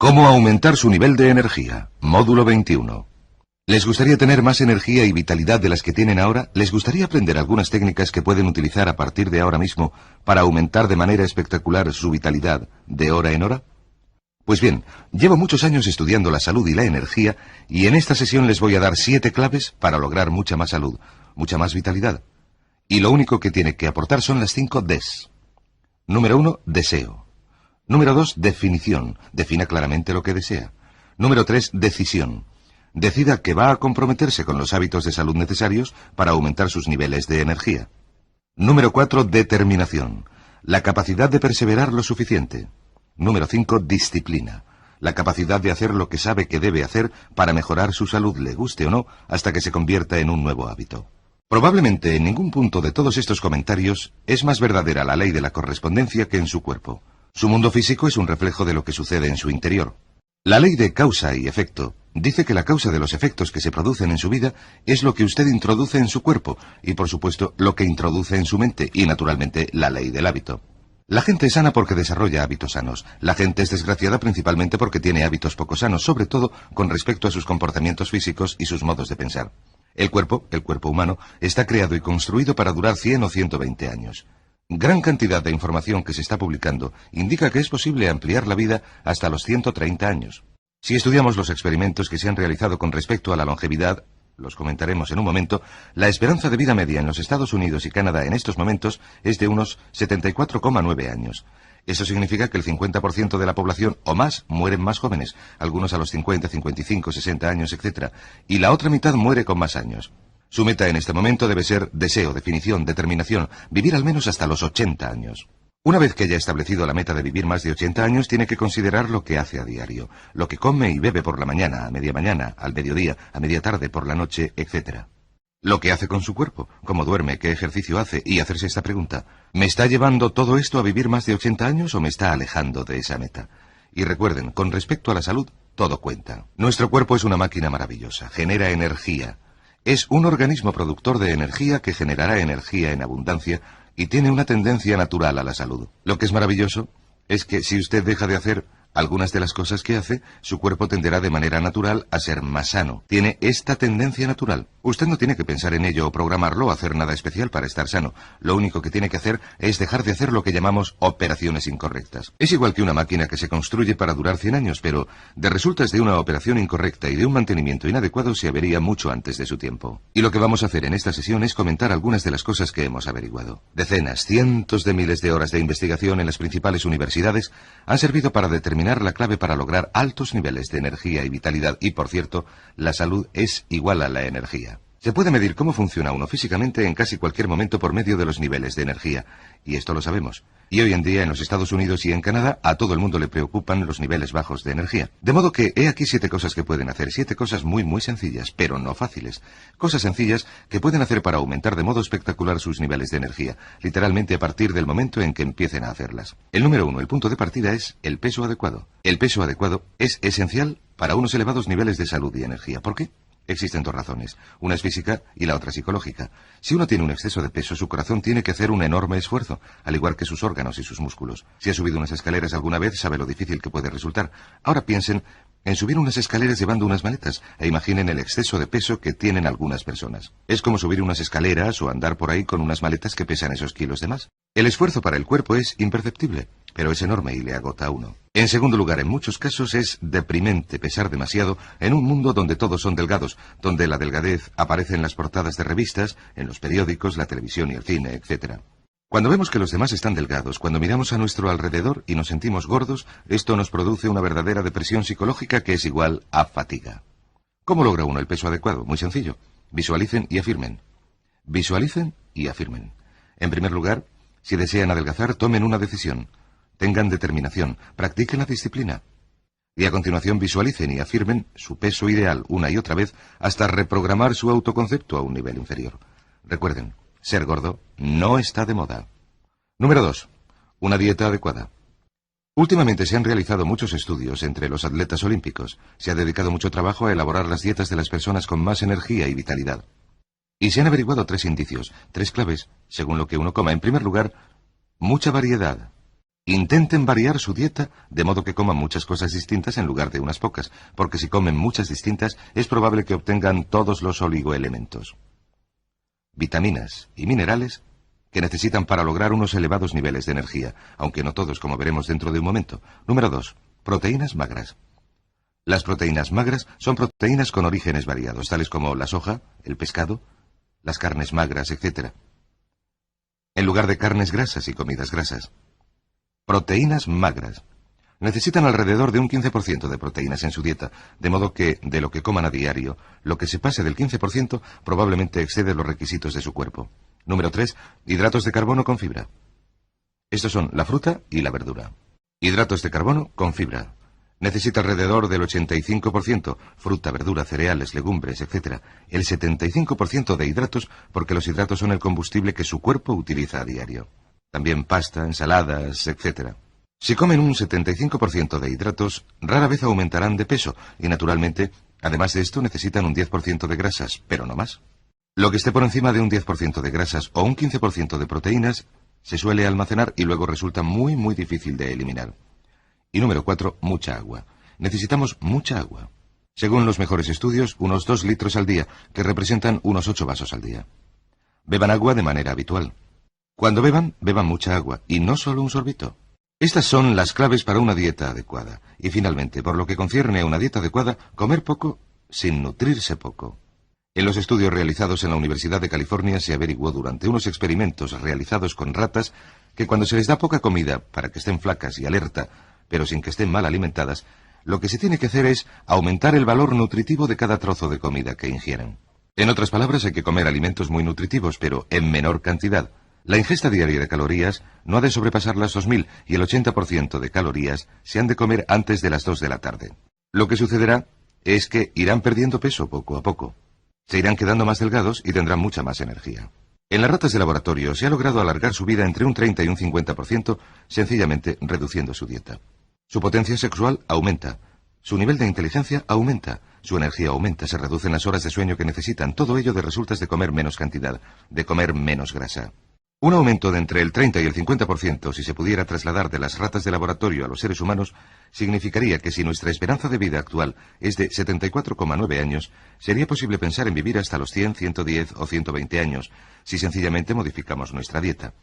¿Cómo aumentar su nivel de energía? Módulo 21. ¿Les gustaría tener más energía y vitalidad de las que tienen ahora? ¿Les gustaría aprender algunas técnicas que pueden utilizar a partir de ahora mismo para aumentar de manera espectacular su vitalidad de hora en hora? Pues bien, llevo muchos años estudiando la salud y la energía y en esta sesión les voy a dar 7 claves para lograr mucha más salud, mucha más vitalidad. Y lo único que tiene que aportar son las 5 Ds. Número 1, deseo. Número 2, definición. Defina claramente lo que desea. Número 3, decisión. Decida que va a comprometerse con los hábitos de salud necesarios para aumentar sus niveles de energía. Número 4, determinación. La capacidad de perseverar lo suficiente. Número 5, disciplina. La capacidad de hacer lo que sabe que debe hacer para mejorar su salud, le guste o no, hasta que se convierta en un nuevo hábito. Probablemente en ningún punto de todos estos comentarios es más verdadera la ley de la correspondencia que en su cuerpo. Su mundo físico es un reflejo de lo que sucede en su interior. La ley de causa y efecto dice que la causa de los efectos que se producen en su vida es lo que usted introduce en su cuerpo y, por supuesto, lo que introduce en su mente y, naturalmente, la ley del hábito. La gente es sana porque desarrolla hábitos sanos. La gente es desgraciada principalmente porque tiene hábitos poco sanos, sobre todo con respecto a sus comportamientos físicos y sus modos de pensar. El cuerpo humano, está creado y construido para durar 100 o 120 años. Gran cantidad de información que se está publicando indica que es posible ampliar la vida hasta los 130 años. Si estudiamos los experimentos que se han realizado con respecto a la longevidad, los comentaremos en un momento, la esperanza de vida media en los Estados Unidos y Canadá en estos momentos es de unos 74,9 años. Eso significa que el 50% de la población o más mueren más jóvenes, algunos a los 50, 55, 60 años, etc. Y la otra mitad muere con más años. Su meta en este momento debe ser deseo, definición, determinación, vivir al menos hasta los 80 años. Una vez que haya establecido la meta de vivir más de 80 años, tiene que considerar lo que hace a diario, lo que come y bebe por la mañana, a media mañana, al mediodía, a media tarde, por la noche, etc. Lo que hace con su cuerpo, cómo duerme, qué ejercicio hace, y hacerse esta pregunta: ¿me está llevando todo esto a vivir más de 80 años o me está alejando de esa meta? Y recuerden, con respecto a la salud, todo cuenta. Nuestro cuerpo es una máquina maravillosa, genera energía. Es un organismo productor de energía que generará energía en abundancia y tiene una tendencia natural a la salud. Lo que es maravilloso es que si usted deja de hacer algunas de las cosas que hace, su cuerpo tenderá de manera natural a ser más sano. Tiene esta tendencia natural. Usted no tiene que pensar en ello o programarlo o hacer nada especial para estar sano. Lo único que tiene que hacer es dejar de hacer lo que llamamos operaciones incorrectas. Es igual que una máquina que se construye para durar 100 años, pero de resultas de una operación incorrecta y de un mantenimiento inadecuado se avería mucho antes de su tiempo. Y lo que vamos a hacer en esta sesión es comentar algunas de las cosas que hemos averiguado. Decenas, cientos de miles de horas de investigación en las principales universidades han servido para determinar la clave para lograr altos niveles de energía y vitalidad y, por cierto, la salud es igual a la energía. Se puede medir cómo funciona uno físicamente en casi cualquier momento por medio de los niveles de energía, y esto lo sabemos. Y hoy en día en los Estados Unidos y en Canadá a todo el mundo le preocupan los niveles bajos de energía. De modo que he aquí 7 cosas que pueden hacer, 7 cosas muy sencillas, pero no fáciles. Cosas sencillas que pueden hacer para aumentar de modo espectacular sus niveles de energía, literalmente a partir del momento en que empiecen a hacerlas. El número 1, el punto de partida es el peso adecuado. El peso adecuado es esencial para unos elevados niveles de salud y energía. ¿Por qué? Existen 2 razones, una es física y la otra psicológica. Si uno tiene un exceso de peso, su corazón tiene que hacer un enorme esfuerzo, al igual que sus órganos y sus músculos. Si ha subido unas escaleras alguna vez, sabe lo difícil que puede resultar. Ahora piensen en subir unas escaleras llevando unas maletas, e imaginen el exceso de peso que tienen algunas personas. Es como subir unas escaleras o andar por ahí con unas maletas que pesan esos kilos de más. El esfuerzo para el cuerpo es imperceptible, pero es enorme y le agota a uno. En segundo lugar, en muchos casos es deprimente pesar demasiado en un mundo donde todos son delgados, donde la delgadez aparece en las portadas de revistas, en los periódicos, la televisión y el cine, etc. Cuando vemos que los demás están delgados, cuando miramos a nuestro alrededor y nos sentimos gordos, esto nos produce una verdadera depresión psicológica que es igual a fatiga. ¿Cómo logra uno el peso adecuado? Muy sencillo. Visualicen y afirmen. Visualicen y afirmen. En primer lugar, si desean adelgazar, tomen una decisión. Tengan determinación, practiquen la disciplina. Y a continuación visualicen y afirmen su peso ideal una y otra vez hasta reprogramar su autoconcepto a un nivel inferior. Recuerden, ser gordo no está de moda. Número 2. Una dieta adecuada. Últimamente se han realizado muchos estudios entre los atletas olímpicos. Se ha dedicado mucho trabajo a elaborar las dietas de las personas con más energía y vitalidad. Y se han averiguado 3 indicios, 3 claves, según lo que uno coma. En primer lugar, mucha variedad. Intenten variar su dieta de modo que coman muchas cosas distintas en lugar de unas pocas, porque si comen muchas distintas es probable que obtengan todos los oligoelementos, vitaminas y minerales que necesitan para lograr unos elevados niveles de energía, aunque no todos, como veremos dentro de un momento. Número 2. Proteínas magras. Las proteínas magras son proteínas con orígenes variados, tales como la soja, el pescado, las carnes magras, etc., en lugar de carnes grasas y comidas grasas. Proteínas magras. Necesitan alrededor de un 15% de proteínas en su dieta, de modo que, de lo que coman a diario, lo que se pase del 15% probablemente excede los requisitos de su cuerpo. Número 3. Hidratos de carbono con fibra. Estos son la fruta y la verdura. Hidratos de carbono con fibra. Necesita alrededor del 85%, fruta, verdura, cereales, legumbres, etc. El 75% de hidratos, porque los hidratos son el combustible que su cuerpo utiliza a diario. También pasta, ensaladas, etc. Si comen un 75% de hidratos, rara vez aumentarán de peso, y naturalmente, además de esto, necesitan un 10% de grasas, pero no más. Lo que esté por encima de un 10% de grasas o un 15% de proteínas, se suele almacenar y luego resulta muy difícil de eliminar. Y número 4, mucha agua. Necesitamos mucha agua. Según los mejores estudios, unos 2 litros al día, que representan unos 8 vasos al día. Beban agua de manera habitual. Cuando beban, beban mucha agua, y no solo un sorbito. Estas son las claves para una dieta adecuada. Y finalmente, por lo que concierne a una dieta adecuada, comer poco sin nutrirse poco. En los estudios realizados en la Universidad de California se averiguó durante unos experimentos realizados con ratas que cuando se les da poca comida para que estén flacas y alerta, pero sin que estén mal alimentadas, lo que se tiene que hacer es aumentar el valor nutritivo de cada trozo de comida que ingieren. En otras palabras, hay que comer alimentos muy nutritivos, pero en menor cantidad. La ingesta diaria de calorías no ha de sobrepasar las 2000 y el 80% de calorías se han de comer antes de las 2 de la tarde. Lo que sucederá es que irán perdiendo peso poco a poco. Se irán quedando más delgados y tendrán mucha más energía. En las ratas de laboratorio se ha logrado alargar su vida entre un 30 y un 50%, sencillamente reduciendo su dieta. Su potencia sexual aumenta, su nivel de inteligencia aumenta, su energía aumenta, se reducen las horas de sueño que necesitan, todo ello de resultas de comer menos cantidad, de comer menos grasa. Un aumento de entre el 30 y el 50%, si se pudiera trasladar de las ratas de laboratorio a los seres humanos, significaría que si nuestra esperanza de vida actual es de 74,9 años, sería posible pensar en vivir hasta los 100, 110 o 120 años, si sencillamente modificamos nuestra dieta.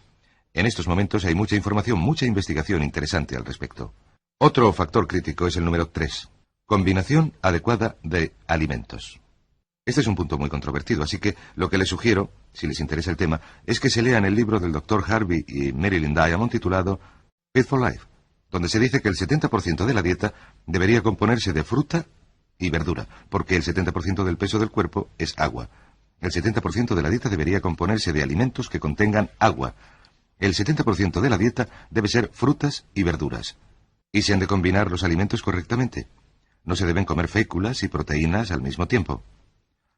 En estos momentos hay mucha información, mucha investigación interesante al respecto. Otro factor crítico es el número 3. Combinación adecuada de alimentos. Este es un punto muy controvertido, así que lo que les sugiero, si les interesa el tema, es que se lean el libro del Dr. Harvey y Marilyn Diamond titulado Fit for Life, donde se dice que el 70% de la dieta debería componerse de fruta y verdura, porque el 70% del peso del cuerpo es agua. El 70% de la dieta debería componerse de alimentos que contengan agua. El 70% de la dieta debe ser frutas y verduras. Y se han de combinar los alimentos correctamente. No se deben comer féculas y proteínas al mismo tiempo.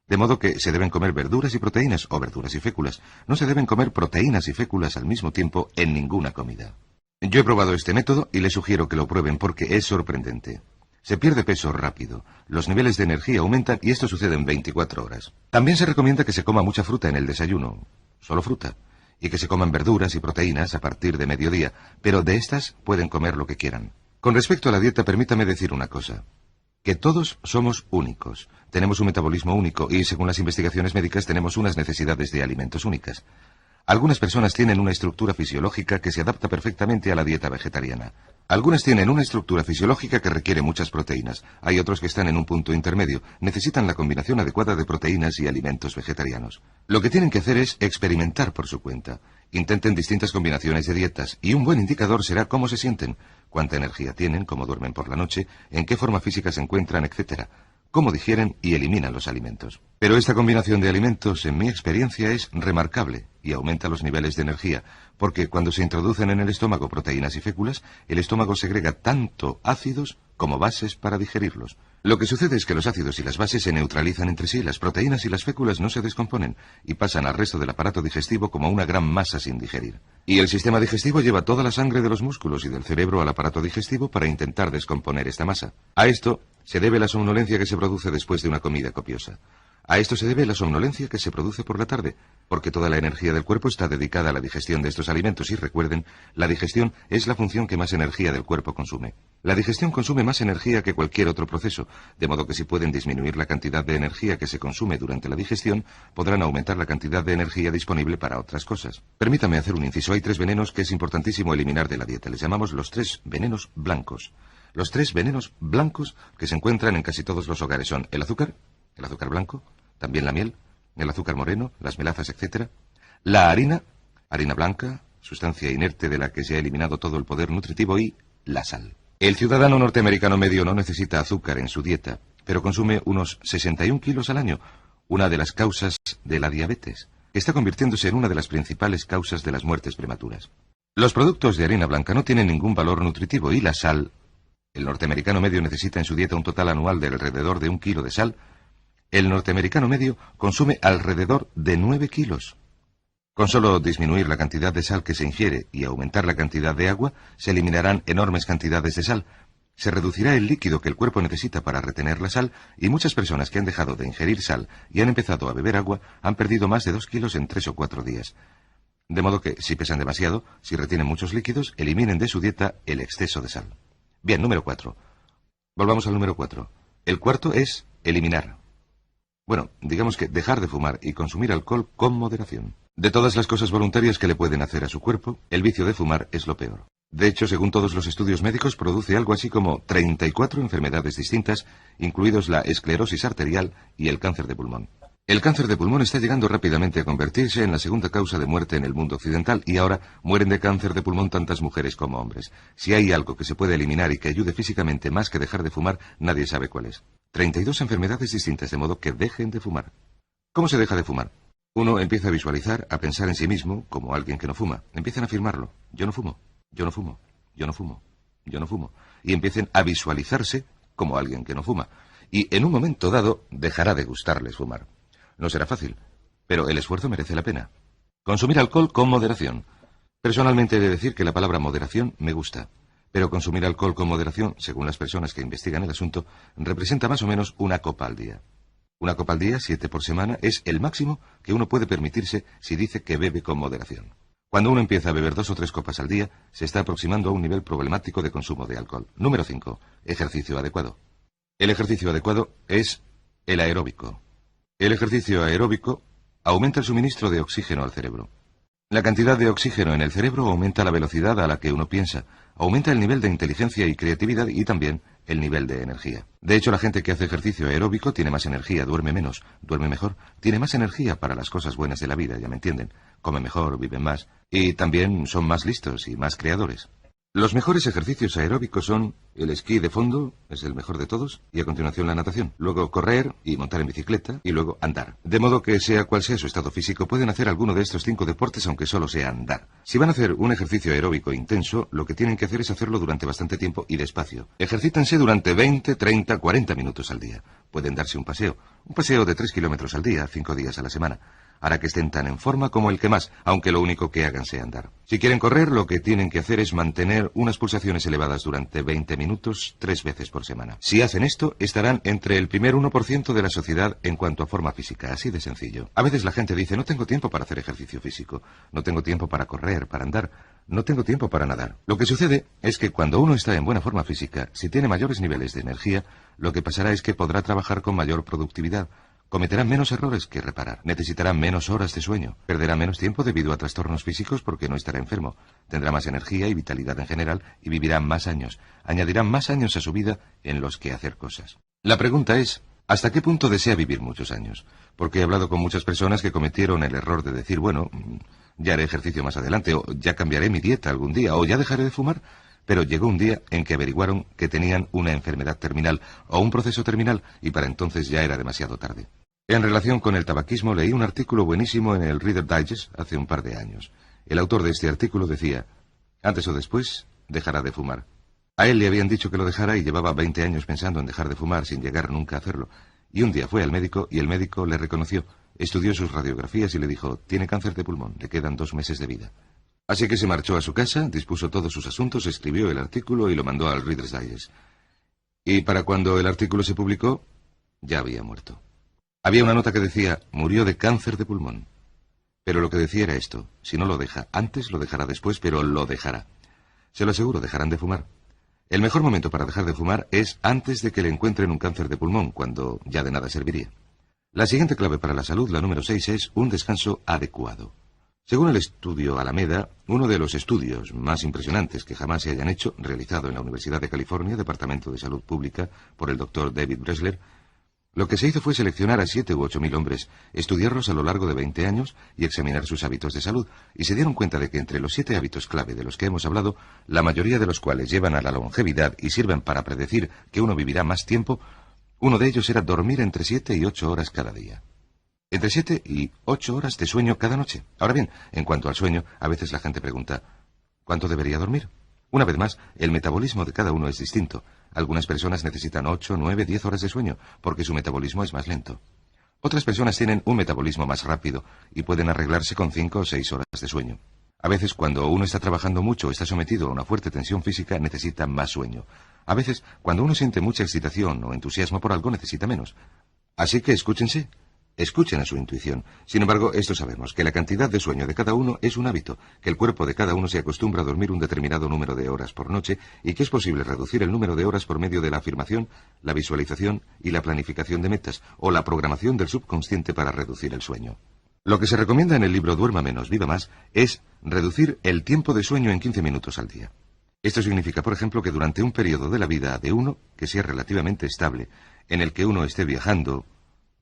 De modo que se deben comer verduras y proteínas, o verduras y féculas. No se deben comer proteínas y féculas al mismo tiempo en ninguna comida. Yo he probado este método y les sugiero que lo prueben porque es sorprendente. Se pierde peso rápido, los niveles de energía aumentan y esto sucede en 24 horas. También se recomienda que se coma mucha fruta en el desayuno, solo fruta, y que se coman verduras y proteínas a partir de mediodía, pero de estas pueden comer lo que quieran. Con respecto a la dieta, permítame decir una cosa. Que todos somos únicos, tenemos un metabolismo único y, según las investigaciones médicas, tenemos unas necesidades de alimentos únicas. Algunas personas tienen una estructura fisiológica que se adapta perfectamente a la dieta vegetariana. Algunas tienen una estructura fisiológica que requiere muchas proteínas. Hay otros que están en un punto intermedio, necesitan la combinación adecuada de proteínas y alimentos vegetarianos. Lo que tienen que hacer es experimentar por su cuenta. Intenten distintas combinaciones de dietas y un buen indicador será cómo se sienten, cuánta energía tienen, cómo duermen por la noche, en qué forma física se encuentran, etc., cómo digieren y eliminan los alimentos. Pero esta combinación de alimentos, en mi experiencia, es remarcable y aumenta los niveles de energía, porque cuando se introducen en el estómago proteínas y féculas, el estómago segrega tanto ácidos como bases para digerirlos. Lo que sucede es que los ácidos y las bases se neutralizan entre sí, las proteínas y las féculas no se descomponen y pasan al resto del aparato digestivo como una gran masa sin digerir. Y el sistema digestivo lleva toda la sangre de los músculos y del cerebro al aparato digestivo para intentar descomponer esta masa. A esto se debe la somnolencia que se produce después de una comida copiosa. A esto se debe la somnolencia que se produce por la tarde, porque toda la energía del cuerpo está dedicada a la digestión de estos alimentos y recuerden, la digestión es la función que más energía del cuerpo consume. La digestión consume más energía que cualquier otro proceso, de modo que si pueden disminuir la cantidad de energía que se consume durante la digestión, podrán aumentar la cantidad de energía disponible para otras cosas. Permítame hacer un inciso. Hay 3 venenos que es importantísimo eliminar de la dieta. Les llamamos los 3 venenos blancos. Los 3 venenos blancos que se encuentran en casi todos los hogares son el azúcar blanco, también la miel, el azúcar moreno, las melazas, etc. La harina blanca, sustancia inerte de la que se ha eliminado todo el poder nutritivo, y la sal. El ciudadano norteamericano medio no necesita azúcar en su dieta, pero consume unos 61 kilos al año, una de las causas de la diabetes, que está convirtiéndose en una de las principales causas de las muertes prematuras. Los productos de harina blanca no tienen ningún valor nutritivo y la sal. El norteamericano medio necesita en su dieta un total anual de alrededor de 1 kilo de sal. El norteamericano medio consume alrededor de 9 kilos. Con solo disminuir la cantidad de sal que se ingiere y aumentar la cantidad de agua, se eliminarán enormes cantidades de sal. Se reducirá el líquido que el cuerpo necesita para retener la sal, y muchas personas que han dejado de ingerir sal y han empezado a beber agua han perdido más de 2 kilos en 3 o 4 días. De modo que, si pesan demasiado, si retienen muchos líquidos, eliminen de su dieta el exceso de sal. Bien, número 4. Volvamos al número 4. El cuarto es eliminar. Bueno, digamos que dejar de fumar y consumir alcohol con moderación. De todas las cosas voluntarias que le pueden hacer a su cuerpo, el vicio de fumar es lo peor. De hecho, según todos los estudios médicos, produce algo así como 34 enfermedades distintas, incluidos la esclerosis arterial y el cáncer de pulmón. El cáncer de pulmón está llegando rápidamente a convertirse en la segunda causa de muerte en el mundo occidental, y ahora mueren de cáncer de pulmón tantas mujeres como hombres. Si hay algo que se puede eliminar y que ayude físicamente más que dejar de fumar, nadie sabe cuál es. 32 enfermedades distintas, de modo que dejen de fumar. ¿Cómo se deja de fumar? Uno empieza a visualizar, a pensar en sí mismo como alguien que no fuma. Empiezan a afirmarlo. Yo no fumo, yo no fumo, yo no fumo, yo no fumo. Y empiecen a visualizarse como alguien que no fuma. Y en un momento dado dejará de gustarles fumar. No será fácil, pero el esfuerzo merece la pena. Consumir alcohol con moderación. Personalmente he de decir que la palabra moderación me gusta. Pero consumir alcohol con moderación, según las personas que investigan el asunto, representa más o menos 1 copa al día. 1 copa al día, 7 por semana, es el máximo que uno puede permitirse si dice que bebe con moderación. Cuando uno empieza a beber 2 o 3 copas al día, se está aproximando a un nivel problemático de consumo de alcohol. Número 5. Ejercicio adecuado. El ejercicio adecuado es el aeróbico. El ejercicio aeróbico aumenta el suministro de oxígeno al cerebro. La cantidad de oxígeno en el cerebro aumenta la velocidad a la que uno piensa, aumenta el nivel de inteligencia y creatividad y también el nivel de energía. De hecho, la gente que hace ejercicio aeróbico tiene más energía, duerme menos, duerme mejor, tiene más energía para las cosas buenas de la vida, ya me entienden. Comen mejor, viven más y también son más listos y más creadores. Los mejores ejercicios aeróbicos son el esquí de fondo, es el mejor de todos, y a continuación la natación, luego correr y montar en bicicleta, y luego andar. De modo que sea cual sea su estado físico, pueden hacer alguno de estos 5 deportes aunque solo sea andar. Si van a hacer un ejercicio aeróbico intenso, lo que tienen que hacer es hacerlo durante bastante tiempo y despacio. Ejercítense durante 20, 30, 40 minutos al día. Pueden darse un paseo de 3 kilómetros al día, 5 días a la semana. Hará que estén tan en forma como el que más, aunque lo único que hagan sea andar. Si quieren correr, lo que tienen que hacer es mantener unas pulsaciones elevadas durante 20 minutos, 3 veces por semana. Si hacen esto, estarán entre el primer 1% de la sociedad en cuanto a forma física, así de sencillo. A veces la gente dice, no tengo tiempo para hacer ejercicio físico, no tengo tiempo para correr, para andar, no tengo tiempo para nadar. Lo que sucede es que cuando uno está en buena forma física, si tiene mayores niveles de energía, lo que pasará es que podrá trabajar con mayor productividad. Cometerá menos errores que reparar, necesitará menos horas de sueño, perderá menos tiempo debido a trastornos físicos porque no estará enfermo, tendrá más energía y vitalidad en general y vivirá más años, añadirá más años a su vida en los que hacer cosas. La pregunta es, ¿hasta qué punto desea vivir muchos años? Porque he hablado con muchas personas que cometieron el error de decir, bueno, ya haré ejercicio más adelante, o ya cambiaré mi dieta algún día, o ya dejaré de fumar. Pero llegó un día en que averiguaron que tenían una enfermedad terminal o un proceso terminal y para entonces ya era demasiado tarde. En relación con el tabaquismo leí un artículo buenísimo en el Reader Digest hace un par de años. El autor de este artículo decía, antes o después dejará de fumar. A él le habían dicho que lo dejara y llevaba 20 años pensando en dejar de fumar sin llegar nunca a hacerlo. Y un día fue al médico y el médico le reconoció, estudió sus radiografías y le dijo, tiene cáncer de pulmón, le quedan 2 meses de vida. Así que se marchó a su casa, dispuso todos sus asuntos, escribió el artículo y lo mandó al Reader's Digest. Y para cuando el artículo se publicó, ya había muerto. Había una nota que decía, murió de cáncer de pulmón. Pero lo que decía era esto, si no lo deja antes, lo dejará después, pero lo dejará. Se lo aseguro, dejarán de fumar. El mejor momento para dejar de fumar es antes de que le encuentren un cáncer de pulmón, cuando ya de nada serviría. La siguiente clave para la salud, la número 6, es un descanso adecuado. Según el estudio Alameda, uno de los estudios más impresionantes que jamás se hayan hecho, realizado en la Universidad de California, Departamento de Salud Pública, por el Dr. David Bresler, lo que se hizo fue seleccionar a 7 u 8 mil hombres, estudiarlos a lo largo de 20 años y examinar sus hábitos de salud, y se dieron cuenta de que entre los 7 hábitos clave de los que hemos hablado, la mayoría de los cuales llevan a la longevidad y sirven para predecir que uno vivirá más tiempo, uno de ellos era dormir entre 7 y 8 horas cada día. Entre 7 y 8 horas de sueño cada noche. Ahora bien, en cuanto al sueño, a veces la gente pregunta, ¿cuánto debería dormir? Una vez más, el metabolismo de cada uno es distinto. Algunas personas necesitan 8, 9, 10 horas de sueño, porque su metabolismo es más lento. Otras personas tienen un metabolismo más rápido y pueden arreglarse con 5 o 6 horas de sueño. A veces, cuando uno está trabajando mucho o está sometido a una fuerte tensión física, necesita más sueño. A veces, cuando uno siente mucha excitación o entusiasmo por algo, necesita menos. Así que escúchense. Escuchen a su intuición. Sin embargo, esto sabemos, que la cantidad de sueño de cada uno es un hábito, que el cuerpo de cada uno se acostumbra a dormir un determinado número de horas por noche y que es posible reducir el número de horas por medio de la afirmación, la visualización y la planificación de metas, o la programación del subconsciente para reducir el sueño. Lo que se recomienda en el libro Duerma menos, viva más, es reducir el tiempo de sueño en 15 minutos al día. Esto significa, por ejemplo, que durante un periodo de la vida de uno, que sea relativamente estable, en el que uno esté viajando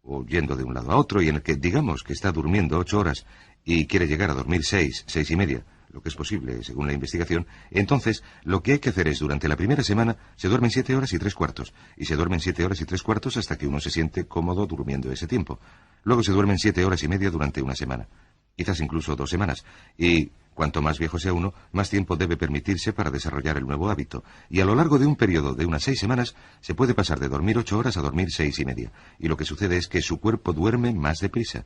o yendo de un lado a otro y en el que digamos que está durmiendo 8 horas y quiere llegar a dormir 6, 6 y media, lo que es posible según la investigación, entonces lo que hay que hacer es durante la primera semana se duermen 7 horas y 3/4 y se duermen 7 horas y 3/4 hasta que uno se siente cómodo durmiendo ese tiempo. Luego se duermen 7 horas y media durante una semana, quizás incluso 2 semanas, y cuanto más viejo sea uno, más tiempo debe permitirse para desarrollar el nuevo hábito. Y a lo largo de un periodo de unas 6 semanas, se puede pasar de dormir 8 horas a dormir 6 y media. Y lo que sucede es que su cuerpo duerme más deprisa.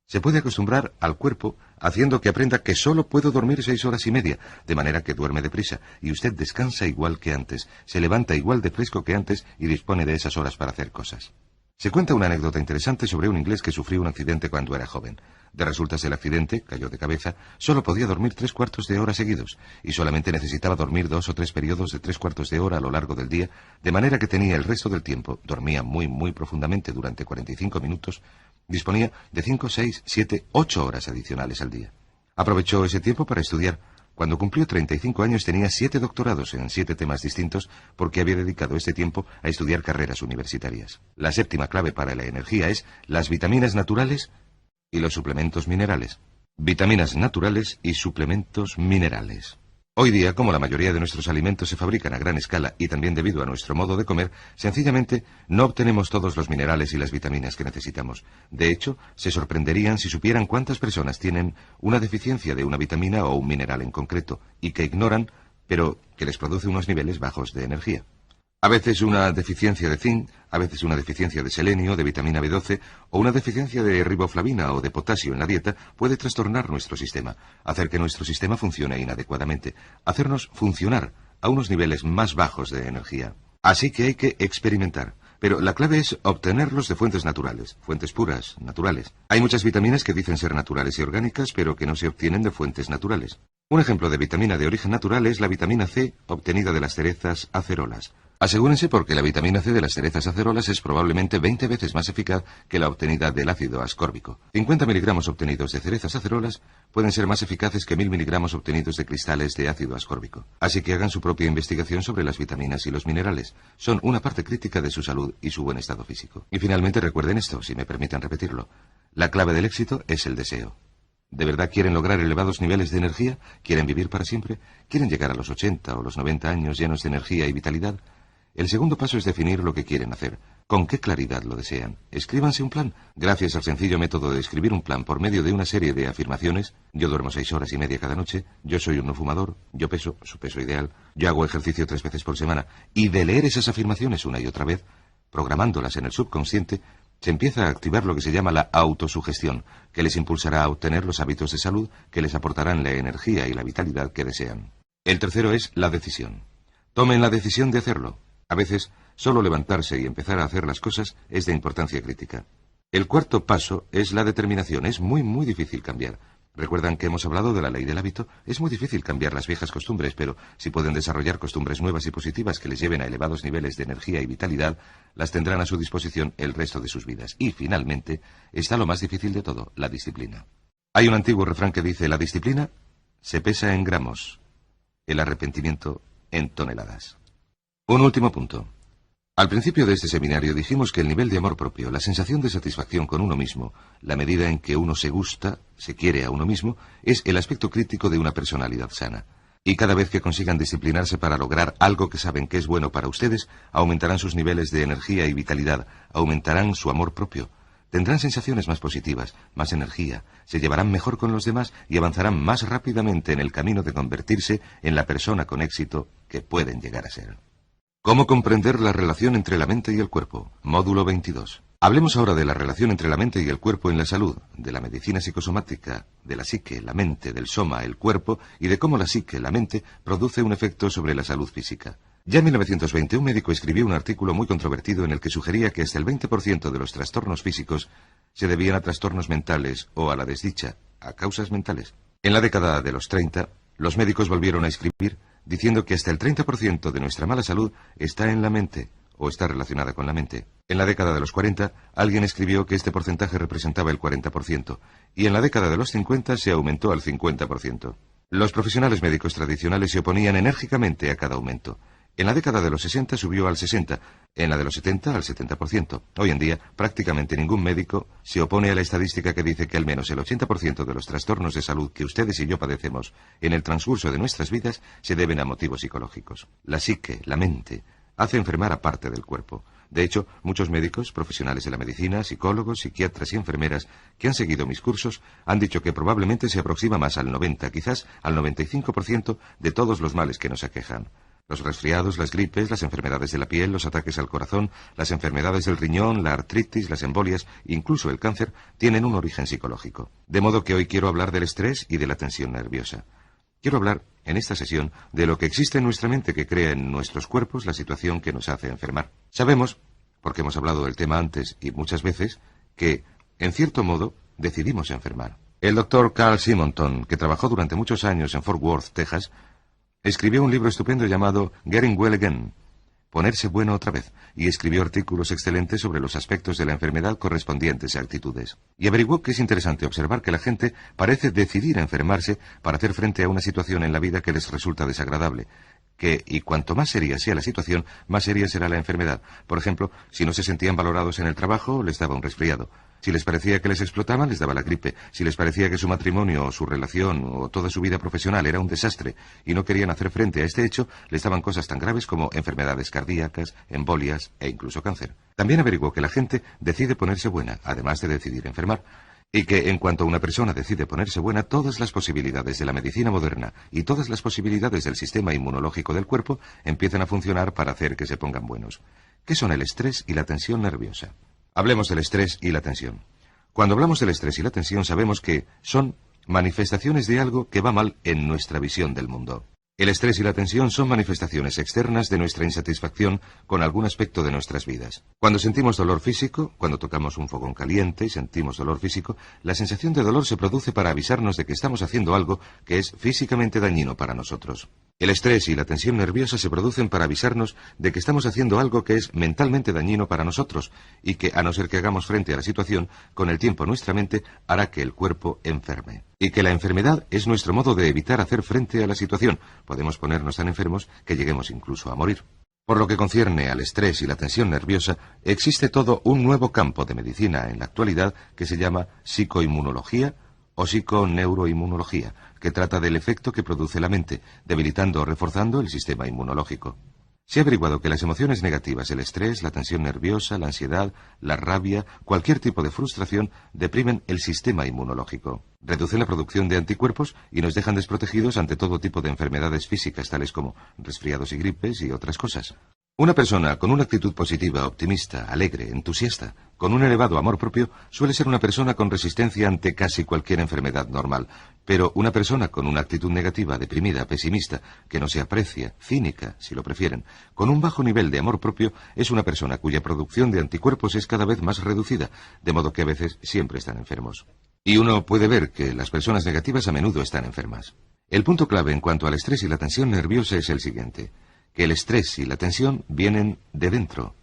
Se puede acostumbrar al cuerpo haciendo que aprenda que solo puedo dormir 6 horas y media, de manera que duerme deprisa. Y usted descansa igual que antes, se levanta igual de fresco que antes y dispone de esas horas para hacer cosas. Se cuenta una anécdota interesante sobre un inglés que sufrió un accidente cuando era joven. De resultas del accidente, cayó de cabeza, solo podía dormir 3/4 de hora seguidos, y solamente necesitaba dormir 2 o 3 periodos de 3/4 de hora a lo largo del día, de manera que tenía el resto del tiempo, dormía muy profundamente durante 45 minutos, disponía de 5, 6, 7, 8 horas adicionales al día. Aprovechó ese tiempo para estudiar. Cuando cumplió 35 años tenía 7 doctorados en 7 temas distintos porque había dedicado este tiempo a estudiar carreras universitarias. La séptima clave para la energía es las vitaminas naturales y los suplementos minerales. Vitaminas naturales y suplementos minerales. Hoy día, como la mayoría de nuestros alimentos se fabrican a gran escala y también debido a nuestro modo de comer, sencillamente no obtenemos todos los minerales y las vitaminas que necesitamos. De hecho, se sorprenderían si supieran cuántas personas tienen una deficiencia de una vitamina o un mineral en concreto y que ignoran, pero que les produce unos niveles bajos de energía. A veces una deficiencia de zinc, a veces una deficiencia de selenio, de vitamina B12 o una deficiencia de riboflavina o de potasio en la dieta puede trastornar nuestro sistema, hacer que nuestro sistema funcione inadecuadamente, hacernos funcionar a unos niveles más bajos de energía. Así que hay que experimentar. Pero la clave es obtenerlos de fuentes naturales, fuentes puras, naturales. Hay muchas vitaminas que dicen ser naturales y orgánicas, pero que no se obtienen de fuentes naturales. Un ejemplo de vitamina de origen natural es la vitamina C obtenida de las cerezas acerolas. Asegúrense porque la vitamina C de las cerezas acerolas es probablemente 20 veces más eficaz que la obtenida del ácido ascórbico. 50 miligramos obtenidos de cerezas acerolas pueden ser más eficaces que 1000 miligramos obtenidos de cristales de ácido ascórbico. Así que hagan su propia investigación sobre las vitaminas y los minerales. Son una parte crítica de su salud y su buen estado físico. Y finalmente recuerden esto, si me permiten repetirlo. La clave del éxito es el deseo. ¿De verdad quieren lograr elevados niveles de energía? ¿Quieren vivir para siempre? ¿Quieren llegar a los 80 o los 90 años llenos de energía y vitalidad? El segundo paso es definir lo que quieren hacer. ¿Con qué claridad lo desean? Escríbanse un plan. Gracias al sencillo método de escribir un plan por medio de una serie de afirmaciones, yo duermo 6 horas y media cada noche, yo soy un no fumador, yo peso su peso ideal, yo hago ejercicio 3 veces por semana, y de leer esas afirmaciones una y otra vez, programándolas en el subconsciente, se empieza a activar lo que se llama la autosugestión, que les impulsará a obtener los hábitos de salud que les aportarán la energía y la vitalidad que desean. El tercero es la decisión. Tomen la decisión de hacerlo. A veces, solo levantarse y empezar a hacer las cosas es de importancia crítica. El cuarto paso es la determinación. Es muy difícil cambiar. ¿Recuerdan que hemos hablado de la ley del hábito? Es muy difícil cambiar las viejas costumbres, pero si pueden desarrollar costumbres nuevas y positivas que les lleven a elevados niveles de energía y vitalidad, las tendrán a su disposición el resto de sus vidas. Y, finalmente, está lo más difícil de todo, la disciplina. Hay un antiguo refrán que dice, la disciplina se pesa en gramos, el arrepentimiento en toneladas. Un último punto. Al principio de este seminario dijimos que el nivel de amor propio, la sensación de satisfacción con uno mismo, la medida en que uno se gusta, se quiere a uno mismo, es el aspecto crítico de una personalidad sana. Y cada vez que consigan disciplinarse para lograr algo que saben que es bueno para ustedes, aumentarán sus niveles de energía y vitalidad, aumentarán su amor propio. Tendrán sensaciones más positivas, más energía, se llevarán mejor con los demás y avanzarán más rápidamente en el camino de convertirse en la persona con éxito que pueden llegar a ser. ¿Cómo comprender la relación entre la mente y el cuerpo? Módulo 22. Hablemos ahora de la relación entre la mente y el cuerpo en la salud, de la medicina psicosomática, de la psique, la mente, del soma, el cuerpo, y de cómo la psique, la mente, produce un efecto sobre la salud física. Ya en 1920 un médico escribió un artículo muy controvertido en el que sugería que hasta el 20% de los trastornos físicos se debían a trastornos mentales o a la desdicha, a causas mentales. En la década de los 30, los médicos volvieron a escribir diciendo que hasta el 30% de nuestra mala salud está en la mente, o está relacionada con la mente. En la década de los 40, alguien escribió que este porcentaje representaba el 40%, y en la década de los 50 se aumentó al 50%. Los profesionales médicos tradicionales se oponían enérgicamente a cada aumento. En la década de los 60 subió al 60%, en la de los 70 al 70%. Hoy en día, prácticamente ningún médico se opone a la estadística que dice que al menos el 80% de los trastornos de salud que ustedes y yo padecemos en el transcurso de nuestras vidas se deben a motivos psicológicos. La psique, la mente, hace enfermar a parte del cuerpo. De hecho, muchos médicos, profesionales de la medicina, psicólogos, psiquiatras y enfermeras que han seguido mis cursos han dicho que probablemente se aproxima más al 90, quizás al 95% de todos los males que nos aquejan. Los resfriados, las gripes, las enfermedades de la piel, los ataques al corazón, las enfermedades del riñón, la artritis, las embolias, incluso el cáncer, tienen un origen psicológico. De modo que hoy quiero hablar del estrés y de la tensión nerviosa. Quiero hablar, en esta sesión, de lo que existe en nuestra mente que crea en nuestros cuerpos la situación que nos hace enfermar. Sabemos, porque hemos hablado del tema antes y muchas veces, que, en cierto modo, decidimos enfermar. El doctor Carl Simonton, que trabajó durante muchos años en Fort Worth, Texas, escribió un libro estupendo llamado Getting Well Again, ponerse bueno otra vez, y escribió artículos excelentes sobre los aspectos de la enfermedad correspondientes a actitudes. Y averiguó que es interesante observar que la gente parece decidir enfermarse para hacer frente a una situación en la vida que les resulta desagradable, y cuanto más seria sea la situación, más seria será la enfermedad. Por ejemplo, si no se sentían valorados en el trabajo, les daba un resfriado. Si les parecía que les explotaban, les daba la gripe. Si les parecía que su matrimonio o su relación o toda su vida profesional era un desastre y no querían hacer frente a este hecho, les daban cosas tan graves como enfermedades cardíacas, embolias e incluso cáncer. También averiguó que la gente decide ponerse buena, además de decidir enfermar, y que en cuanto una persona decide ponerse buena, todas las posibilidades de la medicina moderna y todas las posibilidades del sistema inmunológico del cuerpo empiezan a funcionar para hacer que se pongan buenos. ¿Qué son el estrés y la tensión nerviosa? Hablemos del estrés y la tensión. Cuando hablamos del estrés y la tensión sabemos que son manifestaciones de algo que va mal en nuestra visión del mundo. El estrés y la tensión son manifestaciones externas de nuestra insatisfacción con algún aspecto de nuestras vidas. Cuando sentimos dolor físico, cuando tocamos un fogón caliente y sentimos dolor físico, la sensación de dolor se produce para avisarnos de que estamos haciendo algo que es físicamente dañino para nosotros. El estrés y la tensión nerviosa se producen para avisarnos de que estamos haciendo algo que es mentalmente dañino para nosotros y que, a no ser que hagamos frente a la situación, con el tiempo nuestra mente hará que el cuerpo enferme. Y que la enfermedad es nuestro modo de evitar hacer frente a la situación. Podemos ponernos tan enfermos que lleguemos incluso a morir. Por lo que concierne al estrés y la tensión nerviosa, existe todo un nuevo campo de medicina en la actualidad que se llama psicoinmunología o psiconeuroinmunología, que trata del efecto que produce la mente, debilitando o reforzando el sistema inmunológico. Se ha averiguado que las emociones negativas, el estrés, la tensión nerviosa, la ansiedad, la rabia, cualquier tipo de frustración, deprimen el sistema inmunológico. Reducen la producción de anticuerpos y nos dejan desprotegidos ante todo tipo de enfermedades físicas, tales como resfriados y gripes y otras cosas. Una persona con una actitud positiva, optimista, alegre, entusiasta, con un elevado amor propio, suele ser una persona con resistencia ante casi cualquier enfermedad normal. Pero una persona con una actitud negativa, deprimida, pesimista, que no se aprecia, cínica, si lo prefieren, con un bajo nivel de amor propio, es una persona cuya producción de anticuerpos es cada vez más reducida, de modo que a veces siempre están enfermos. Y uno puede ver que las personas negativas a menudo están enfermas. El punto clave en cuanto al estrés y la tensión nerviosa es el siguiente: que el estrés y la tensión vienen de dentro,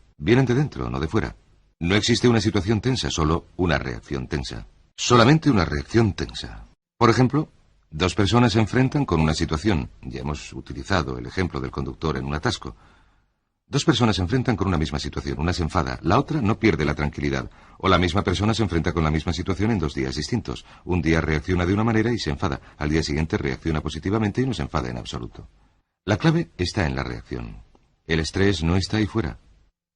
no de fuera. No existe una situación tensa, solo una reacción tensa. Solamente una reacción tensa. Por ejemplo, dos personas se enfrentan con una situación. Ya hemos utilizado el ejemplo del conductor en un atasco. Dos personas se enfrentan con una misma situación. Una se enfada, la otra no pierde la tranquilidad. O la misma persona se enfrenta con la misma situación en 2 días distintos. Un día reacciona de una manera y se enfada. Al día siguiente reacciona positivamente y no se enfada en absoluto. La clave está en la reacción. El estrés no está ahí fuera.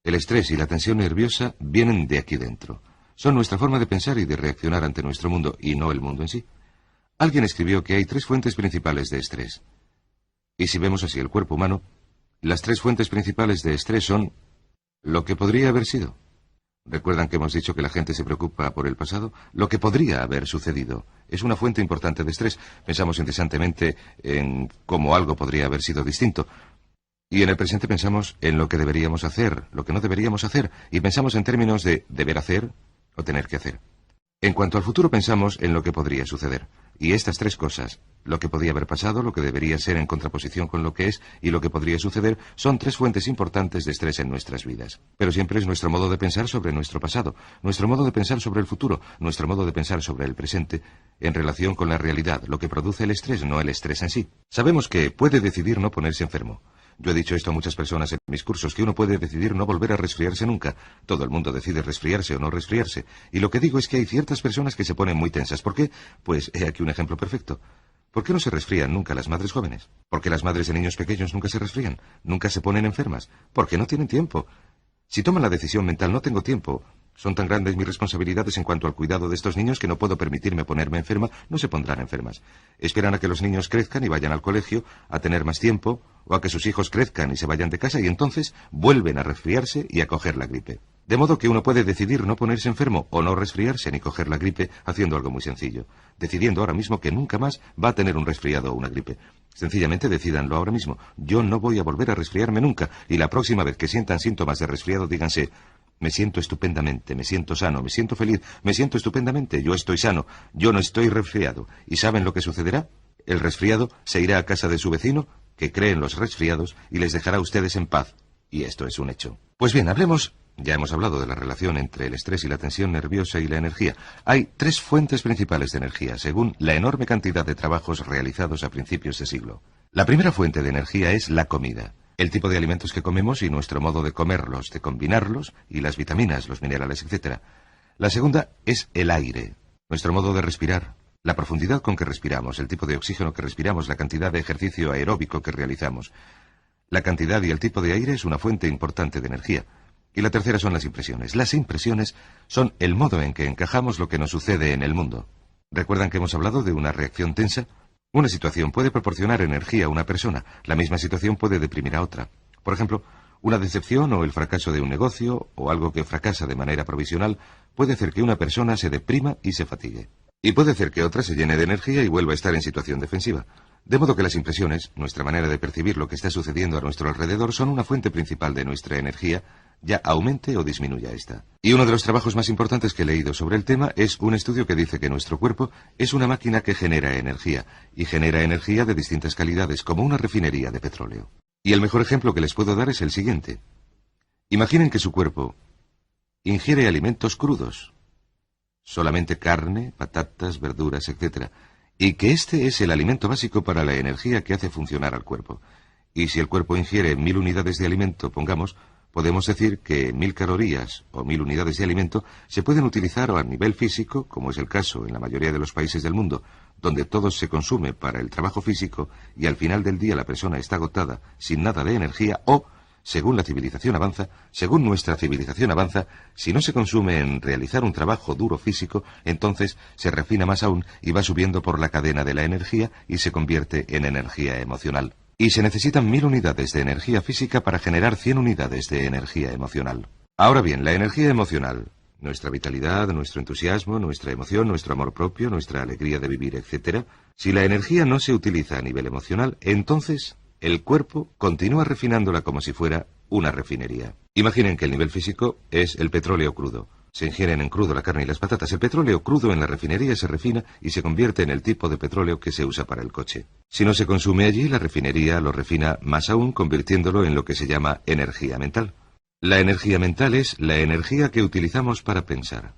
El estrés y la tensión nerviosa vienen de aquí dentro. Son nuestra forma de pensar y de reaccionar ante nuestro mundo, y no el mundo en sí. Alguien escribió que hay 3 fuentes principales de estrés. Y si vemos así el cuerpo humano, las 3 fuentes principales de estrés son lo que podría haber sido. ¿Recuerdan que hemos dicho que la gente se preocupa por el pasado? Lo que podría haber sucedido es una fuente importante de estrés. Pensamos incesantemente en cómo algo podría haber sido distinto. Y en el presente pensamos en lo que deberíamos hacer, lo que no deberíamos hacer, y pensamos en términos de deber hacer o tener que hacer. En cuanto al futuro pensamos en lo que podría suceder. Y estas 3 cosas, lo que podía haber pasado, lo que debería ser en contraposición con lo que es y lo que podría suceder, son 3 fuentes importantes de estrés en nuestras vidas. Pero siempre es nuestro modo de pensar sobre nuestro pasado, nuestro modo de pensar sobre el futuro, nuestro modo de pensar sobre el presente, en relación con la realidad, lo que produce el estrés, no el estrés en sí. Sabemos que puede decidir no ponerse enfermo. Yo he dicho esto a muchas personas en mis cursos, que uno puede decidir no volver a resfriarse nunca. Todo el mundo decide resfriarse o no resfriarse. Y lo que digo es que hay ciertas personas que se ponen muy tensas. ¿Por qué? Pues he aquí un ejemplo perfecto. ¿Por qué no se resfrían nunca las madres jóvenes? ¿Por qué las madres de niños pequeños nunca se resfrían? ¿Nunca se ponen enfermas? Porque no tienen tiempo. Si toman la decisión mental, no tengo tiempo. Son tan grandes mis responsabilidades en cuanto al cuidado de estos niños que no puedo permitirme ponerme enferma, no se pondrán enfermas. Esperan a que los niños crezcan y vayan al colegio, a tener más tiempo, o a que sus hijos crezcan y se vayan de casa, y entonces vuelven a resfriarse y a coger la gripe. De modo que uno puede decidir no ponerse enfermo o no resfriarse ni coger la gripe haciendo algo muy sencillo. Decidiendo ahora mismo que nunca más va a tener un resfriado o una gripe. Sencillamente decídanlo ahora mismo. Yo no voy a volver a resfriarme nunca, y la próxima vez que sientan síntomas de resfriado díganse: me siento estupendamente, me siento sano, me siento feliz, me siento estupendamente, yo estoy sano, yo no estoy resfriado. ¿Y saben lo que sucederá? El resfriado se irá a casa de su vecino, que cree en los resfriados, y les dejará a ustedes en paz. Y esto es un hecho. Pues bien, hablemos. Ya hemos hablado de la relación entre el estrés y la tensión nerviosa y la energía. Hay 3 fuentes principales de energía, según la enorme cantidad de trabajos realizados a principios de siglo. La primera fuente de energía es la comida. El tipo de alimentos que comemos y nuestro modo de comerlos, de combinarlos, y las vitaminas, los minerales, etc. La segunda es el aire, nuestro modo de respirar, la profundidad con que respiramos, el tipo de oxígeno que respiramos, la cantidad de ejercicio aeróbico que realizamos. La cantidad y el tipo de aire es una fuente importante de energía. Y la tercera son las impresiones. Las impresiones son el modo en que encajamos lo que nos sucede en el mundo. ¿Recuerdan que hemos hablado de una reacción tensa? Una situación puede proporcionar energía a una persona. La misma situación puede deprimir a otra. Por ejemplo, una decepción o el fracaso de un negocio o algo que fracasa de manera provisional puede hacer que una persona se deprima y se fatigue. Y puede hacer que otra se llene de energía y vuelva a estar en situación defensiva. De modo que las impresiones, nuestra manera de percibir lo que está sucediendo a nuestro alrededor, son una fuente principal de nuestra energía, ya aumente o disminuya esta. Y uno de los trabajos más importantes que he leído sobre el tema es un estudio que dice que nuestro cuerpo es una máquina que genera energía, y genera energía de distintas calidades, como una refinería de petróleo. Y el mejor ejemplo que les puedo dar es el siguiente. Imaginen que su cuerpo ingiere alimentos crudos, solamente carne, patatas, verduras, etc., y que este es el alimento básico para la energía que hace funcionar al cuerpo. Y si el cuerpo ingiere 1000 unidades de alimento, pongamos, podemos decir que 1000 calorías o 1000 unidades de alimento se pueden utilizar a nivel físico, como es el caso en la mayoría de los países del mundo, donde todo se consume para el trabajo físico y al final del día la persona está agotada, sin nada de energía, o, según la civilización avanza, según nuestra civilización avanza, si no se consume en realizar un trabajo duro físico, entonces se refina más aún y va subiendo por la cadena de la energía y se convierte en energía emocional. Y se necesitan 1000 unidades de energía física para generar 100 unidades de energía emocional. Ahora bien, la energía emocional, nuestra vitalidad, nuestro entusiasmo, nuestra emoción, nuestro amor propio, nuestra alegría de vivir, etc. Si la energía no se utiliza a nivel emocional, entonces el cuerpo continúa refinándola como si fuera una refinería. Imaginen que el nivel físico es el petróleo crudo. Se ingieren en crudo la carne y las patatas. El petróleo crudo en la refinería se refina y se convierte en el tipo de petróleo que se usa para el coche. Si no se consume allí, la refinería lo refina más aún, convirtiéndolo en lo que se llama energía mental. La energía mental es la energía que utilizamos para pensar.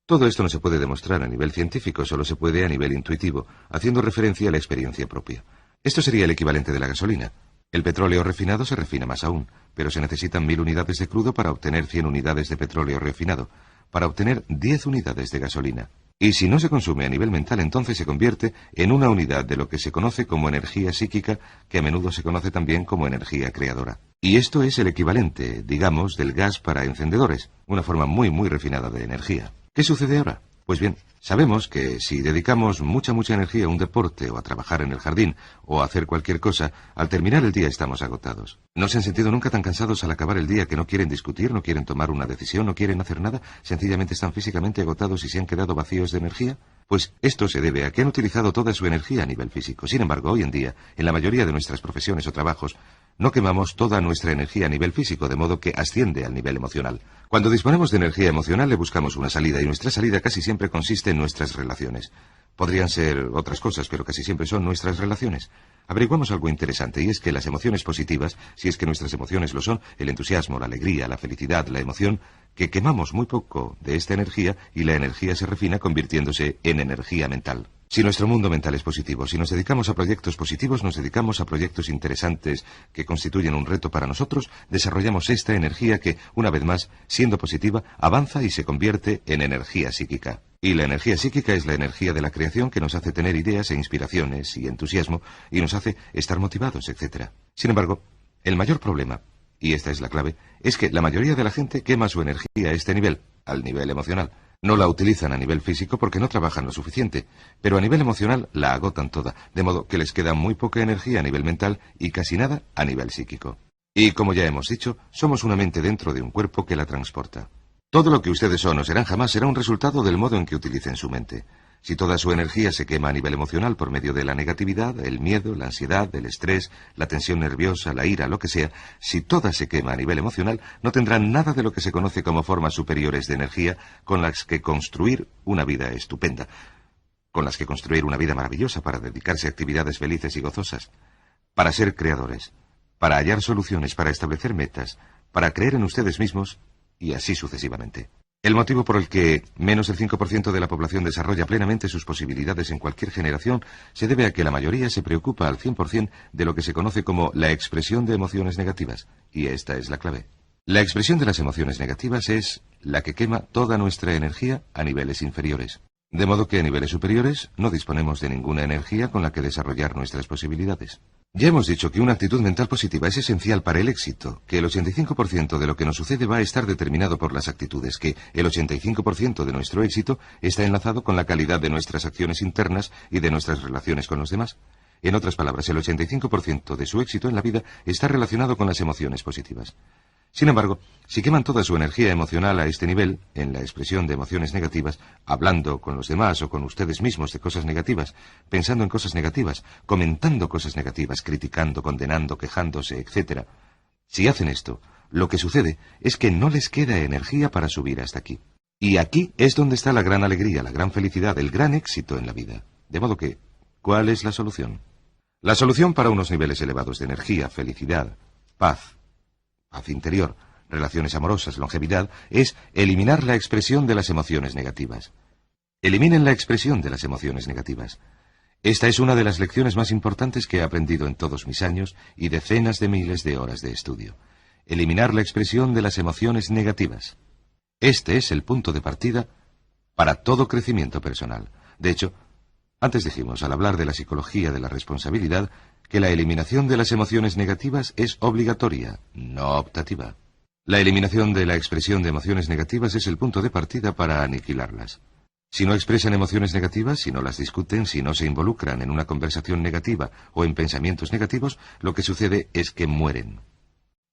Todo esto no se puede demostrar a nivel científico, solo se puede a nivel intuitivo, haciendo referencia a la experiencia propia. Esto sería el equivalente de la gasolina. El petróleo refinado se refina más aún, pero se necesitan 1000 unidades de crudo para obtener 100 unidades de petróleo refinado, para obtener 10 unidades de gasolina. Y si no se consume a nivel mental, entonces se convierte en una unidad de lo que se conoce como energía psíquica, que a menudo se conoce también como energía creadora. Y esto es el equivalente, digamos, del gas para encendedores, una forma muy refinada de energía. ¿Qué sucede ahora? Pues bien, sabemos que si dedicamos mucha energía a un deporte o a trabajar en el jardín o a hacer cualquier cosa, al terminar el día estamos agotados. ¿No se han sentido nunca tan cansados al acabar el día que no quieren discutir, no quieren tomar una decisión, no quieren hacer nada? ¿Sencillamente están físicamente agotados y se han quedado vacíos de energía? Pues esto se debe a que han utilizado toda su energía a nivel físico. Sin embargo, hoy en día, en la mayoría de nuestras profesiones o trabajos, no quemamos toda nuestra energía a nivel físico, de modo que asciende al nivel emocional. Cuando disponemos de energía emocional le buscamos una salida, y nuestra salida casi siempre consiste en nuestras relaciones. Podrían ser otras cosas, pero casi siempre son nuestras relaciones. Averiguamos algo interesante, y es que las emociones positivas, si es que nuestras emociones lo son, el entusiasmo, la alegría, la felicidad, la emoción, que quemamos muy poco de esta energía y la energía se refina convirtiéndose en energía mental. Si nuestro mundo mental es positivo, si nos dedicamos a proyectos positivos, nos dedicamos a proyectos interesantes que constituyen un reto para nosotros, desarrollamos esta energía que, una vez más, siendo positiva, avanza y se convierte en energía psíquica. Y la energía psíquica es la energía de la creación que nos hace tener ideas e inspiraciones y entusiasmo y nos hace estar motivados, etc. Sin embargo, el mayor problema, y esta es la clave, es que la mayoría de la gente quema su energía a este nivel, al nivel emocional. No la utilizan a nivel físico porque no trabajan lo suficiente, pero a nivel emocional la agotan toda, de modo que les queda muy poca energía a nivel mental y casi nada a nivel psíquico. Y como ya hemos dicho, somos una mente dentro de un cuerpo que la transporta. Todo lo que ustedes son o serán jamás será un resultado del modo en que utilicen su mente. Si toda su energía se quema a nivel emocional por medio de la negatividad, el miedo, la ansiedad, el estrés, la tensión nerviosa, la ira, lo que sea, si toda se quema a nivel emocional, no tendrán nada de lo que se conoce como formas superiores de energía con las que construir una vida estupenda, con las que construir una vida maravillosa para dedicarse a actividades felices y gozosas, para ser creadores, para hallar soluciones, para establecer metas, para creer en ustedes mismos y así sucesivamente. El motivo por el que menos del 5% de la población desarrolla plenamente sus posibilidades en cualquier generación se debe a que la mayoría se preocupa al 100% de lo que se conoce como la expresión de emociones negativas, y esta es la clave. La expresión de las emociones negativas es la que quema toda nuestra energía a niveles inferiores, de modo que a niveles superiores no disponemos de ninguna energía con la que desarrollar nuestras posibilidades. Ya hemos dicho que una actitud mental positiva es esencial para el éxito, que el 85% de lo que nos sucede va a estar determinado por las actitudes, que el 85% de nuestro éxito está enlazado con la calidad de nuestras acciones internas y de nuestras relaciones con los demás. En otras palabras, el 85% de su éxito en la vida está relacionado con las emociones positivas. Sin embargo, si queman toda su energía emocional a este nivel, en la expresión de emociones negativas, hablando con los demás o con ustedes mismos de cosas negativas, pensando en cosas negativas, comentando cosas negativas, criticando, condenando, quejándose, etc. Si hacen esto, lo que sucede es que no les queda energía para subir hasta aquí. Y aquí es donde está la gran alegría, la gran felicidad, el gran éxito en la vida. De modo que, ¿cuál es la solución? La solución para unos niveles elevados de energía, felicidad, paz interior, relaciones amorosas, longevidad, es eliminar la expresión de las emociones negativas. Eliminen la expresión de las emociones negativas. Esta es una de las lecciones más importantes que he aprendido en todos mis años y decenas de miles de horas de estudio. Eliminar la expresión de las emociones negativas. Este es el punto de partida para todo crecimiento personal. De hecho, antes dijimos, al hablar de la psicología de la responsabilidad, que la eliminación de las emociones negativas es obligatoria, no optativa. La eliminación de la expresión de emociones negativas es el punto de partida para aniquilarlas. Si no expresan emociones negativas, si no las discuten, si no se involucran en una conversación negativa o en pensamientos negativos, lo que sucede es que mueren.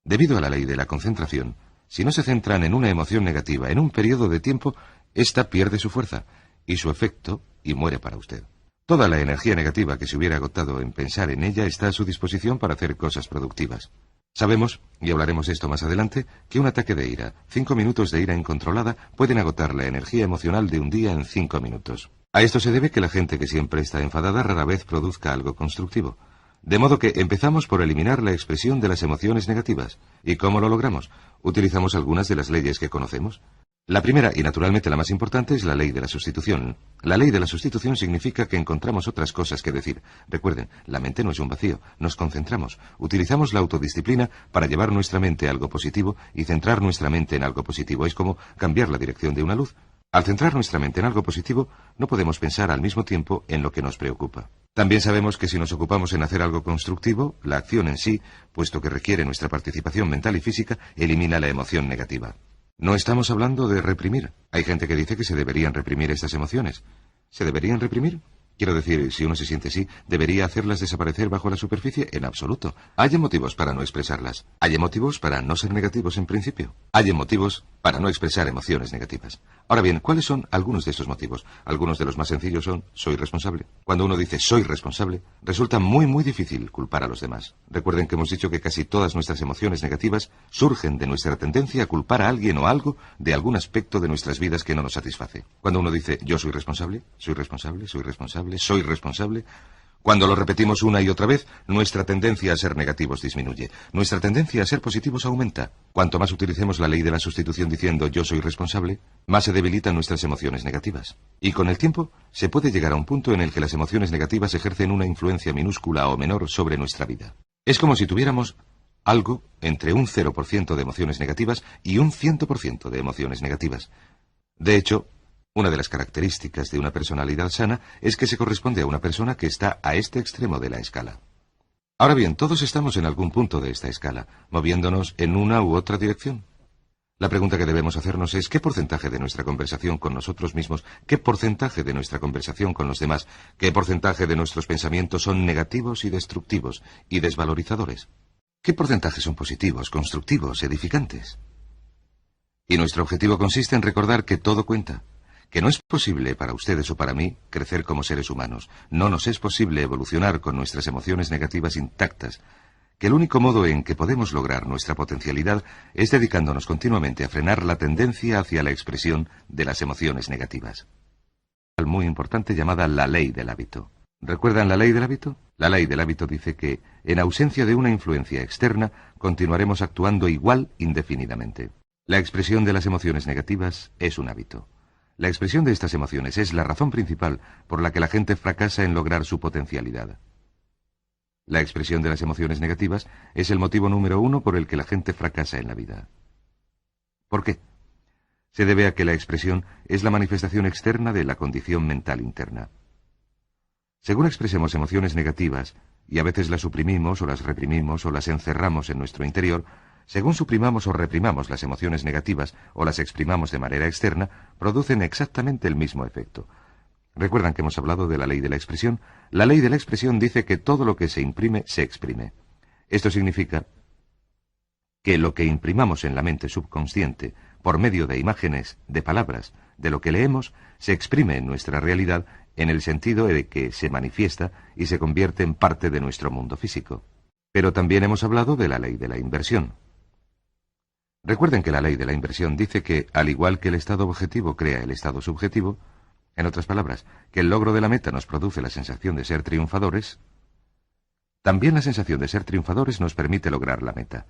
Debido a la ley de la concentración, si no se centran en una emoción negativa en un periodo de tiempo, ésta pierde su fuerza y su efecto y muere para usted. Toda la energía negativa que se hubiera agotado en pensar en ella está a su disposición para hacer cosas productivas. Sabemos, y hablaremos de esto más adelante, que un ataque de ira, 5 minutos de ira incontrolada, pueden agotar la energía emocional de un día en 5 minutos. A esto se debe que la gente que siempre está enfadada rara vez produzca algo constructivo. De modo que empezamos por eliminar la expresión de las emociones negativas. ¿Y cómo lo logramos? Utilizamos algunas de las leyes que conocemos. La primera, y naturalmente la más importante, es la ley de la sustitución. La ley de la sustitución significa que encontramos otras cosas que decir. Recuerden, la mente no es un vacío, nos concentramos. Utilizamos la autodisciplina para llevar nuestra mente a algo positivo y centrar nuestra mente en algo positivo. Es como cambiar la dirección de una luz. Al centrar nuestra mente en algo positivo, no podemos pensar al mismo tiempo en lo que nos preocupa. También sabemos que si nos ocupamos en hacer algo constructivo, la acción en sí, puesto que requiere nuestra participación mental y física, elimina la emoción negativa. No estamos hablando de reprimir. Hay gente que dice que se deberían reprimir estas emociones. ¿Se deberían reprimir? Quiero decir, si uno se siente así, ¿debería hacerlas desaparecer bajo la superficie? En absoluto. Hay motivos para no expresarlas. Hay motivos para no ser negativos en principio. Hay motivos para no expresar emociones negativas. Ahora bien, ¿cuáles son algunos de estos motivos? Algunos de los más sencillos son, soy responsable. Cuando uno dice soy responsable, resulta muy difícil culpar a los demás. Recuerden que hemos dicho que casi todas nuestras emociones negativas surgen de nuestra tendencia a culpar a alguien o algo de algún aspecto de nuestras vidas que no nos satisface. Cuando uno dice yo soy responsable, soy responsable, soy responsable, soy responsable, cuando lo repetimos una y otra vez, nuestra tendencia a ser negativos disminuye. Nuestra tendencia a ser positivos aumenta. Cuanto más utilicemos la ley de la sustitución diciendo yo soy responsable, más se debilitan nuestras emociones negativas. Y con el tiempo, se puede llegar a un punto en el que las emociones negativas ejercen una influencia minúscula o menor sobre nuestra vida. Es como si tuviéramos algo entre un 0% de emociones negativas y un 100% de emociones negativas. De hecho, una de las características de una personalidad sana es que se corresponde a una persona que está a este extremo de la escala. Ahora bien, todos estamos en algún punto de esta escala, moviéndonos en una u otra dirección. La pregunta que debemos hacernos es ¿qué porcentaje de nuestra conversación con nosotros mismos, qué porcentaje de nuestra conversación con los demás, qué porcentaje de nuestros pensamientos son negativos y destructivos y desvalorizadores? ¿Qué porcentaje son positivos, constructivos, edificantes? Y nuestro objetivo consiste en recordar que todo cuenta. Que no es posible para ustedes o para mí crecer como seres humanos. No nos es posible evolucionar con nuestras emociones negativas intactas. Que el único modo en que podemos lograr nuestra potencialidad es dedicándonos continuamente a frenar la tendencia hacia la expresión de las emociones negativas. Muy importante llamada la ley del hábito. ¿Recuerdan la ley del hábito? La ley del hábito dice que, en ausencia de una influencia externa, continuaremos actuando igual indefinidamente. La expresión de las emociones negativas es un hábito. La expresión de estas emociones es la razón principal por la que la gente fracasa en lograr su potencialidad. La expresión de las emociones negativas es el motivo número 1 por el que la gente fracasa en la vida. ¿Por qué? Se debe a que la expresión es la manifestación externa de la condición mental interna. Según expresemos emociones negativas, y a veces las suprimimos o las reprimimos o las encerramos en nuestro interior, según suprimamos o reprimamos las emociones negativas o las exprimamos de manera externa, producen exactamente el mismo efecto. ¿Recuerdan que hemos hablado de la ley de la expresión? La ley de la expresión dice que todo lo que se imprime, se exprime. Esto significa que lo que imprimamos en la mente subconsciente, por medio de imágenes, de palabras, de lo que leemos, se exprime en nuestra realidad en el sentido de que se manifiesta y se convierte en parte de nuestro mundo físico. Pero también hemos hablado de la ley de la inversión. Recuerden que la ley de la inversión dice que, al igual que el estado objetivo crea el estado subjetivo, en otras palabras, que el logro de la meta nos produce la sensación de ser triunfadores, también la sensación de ser triunfadores nos permite lograr la meta.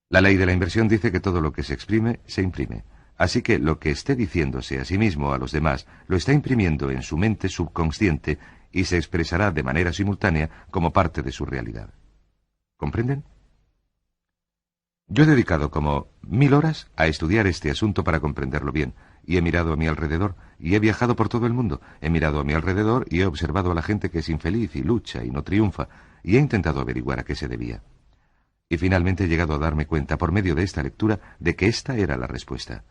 La ley de la inversión dice que todo lo que se exprime, se imprime. Así que lo que esté diciéndose a sí mismo o a los demás, lo está imprimiendo en su mente subconsciente y se expresará de manera simultánea como parte de su realidad. ¿Comprenden? Yo he dedicado como 1000 horas a estudiar este asunto para comprenderlo bien, y he mirado a mi alrededor, y he viajado por todo el mundo, he mirado a mi alrededor y he observado a la gente que es infeliz y lucha y no triunfa, y he intentado averiguar a qué se debía. Y finalmente he llegado a darme cuenta, por medio de esta lectura, de que esta era la respuesta.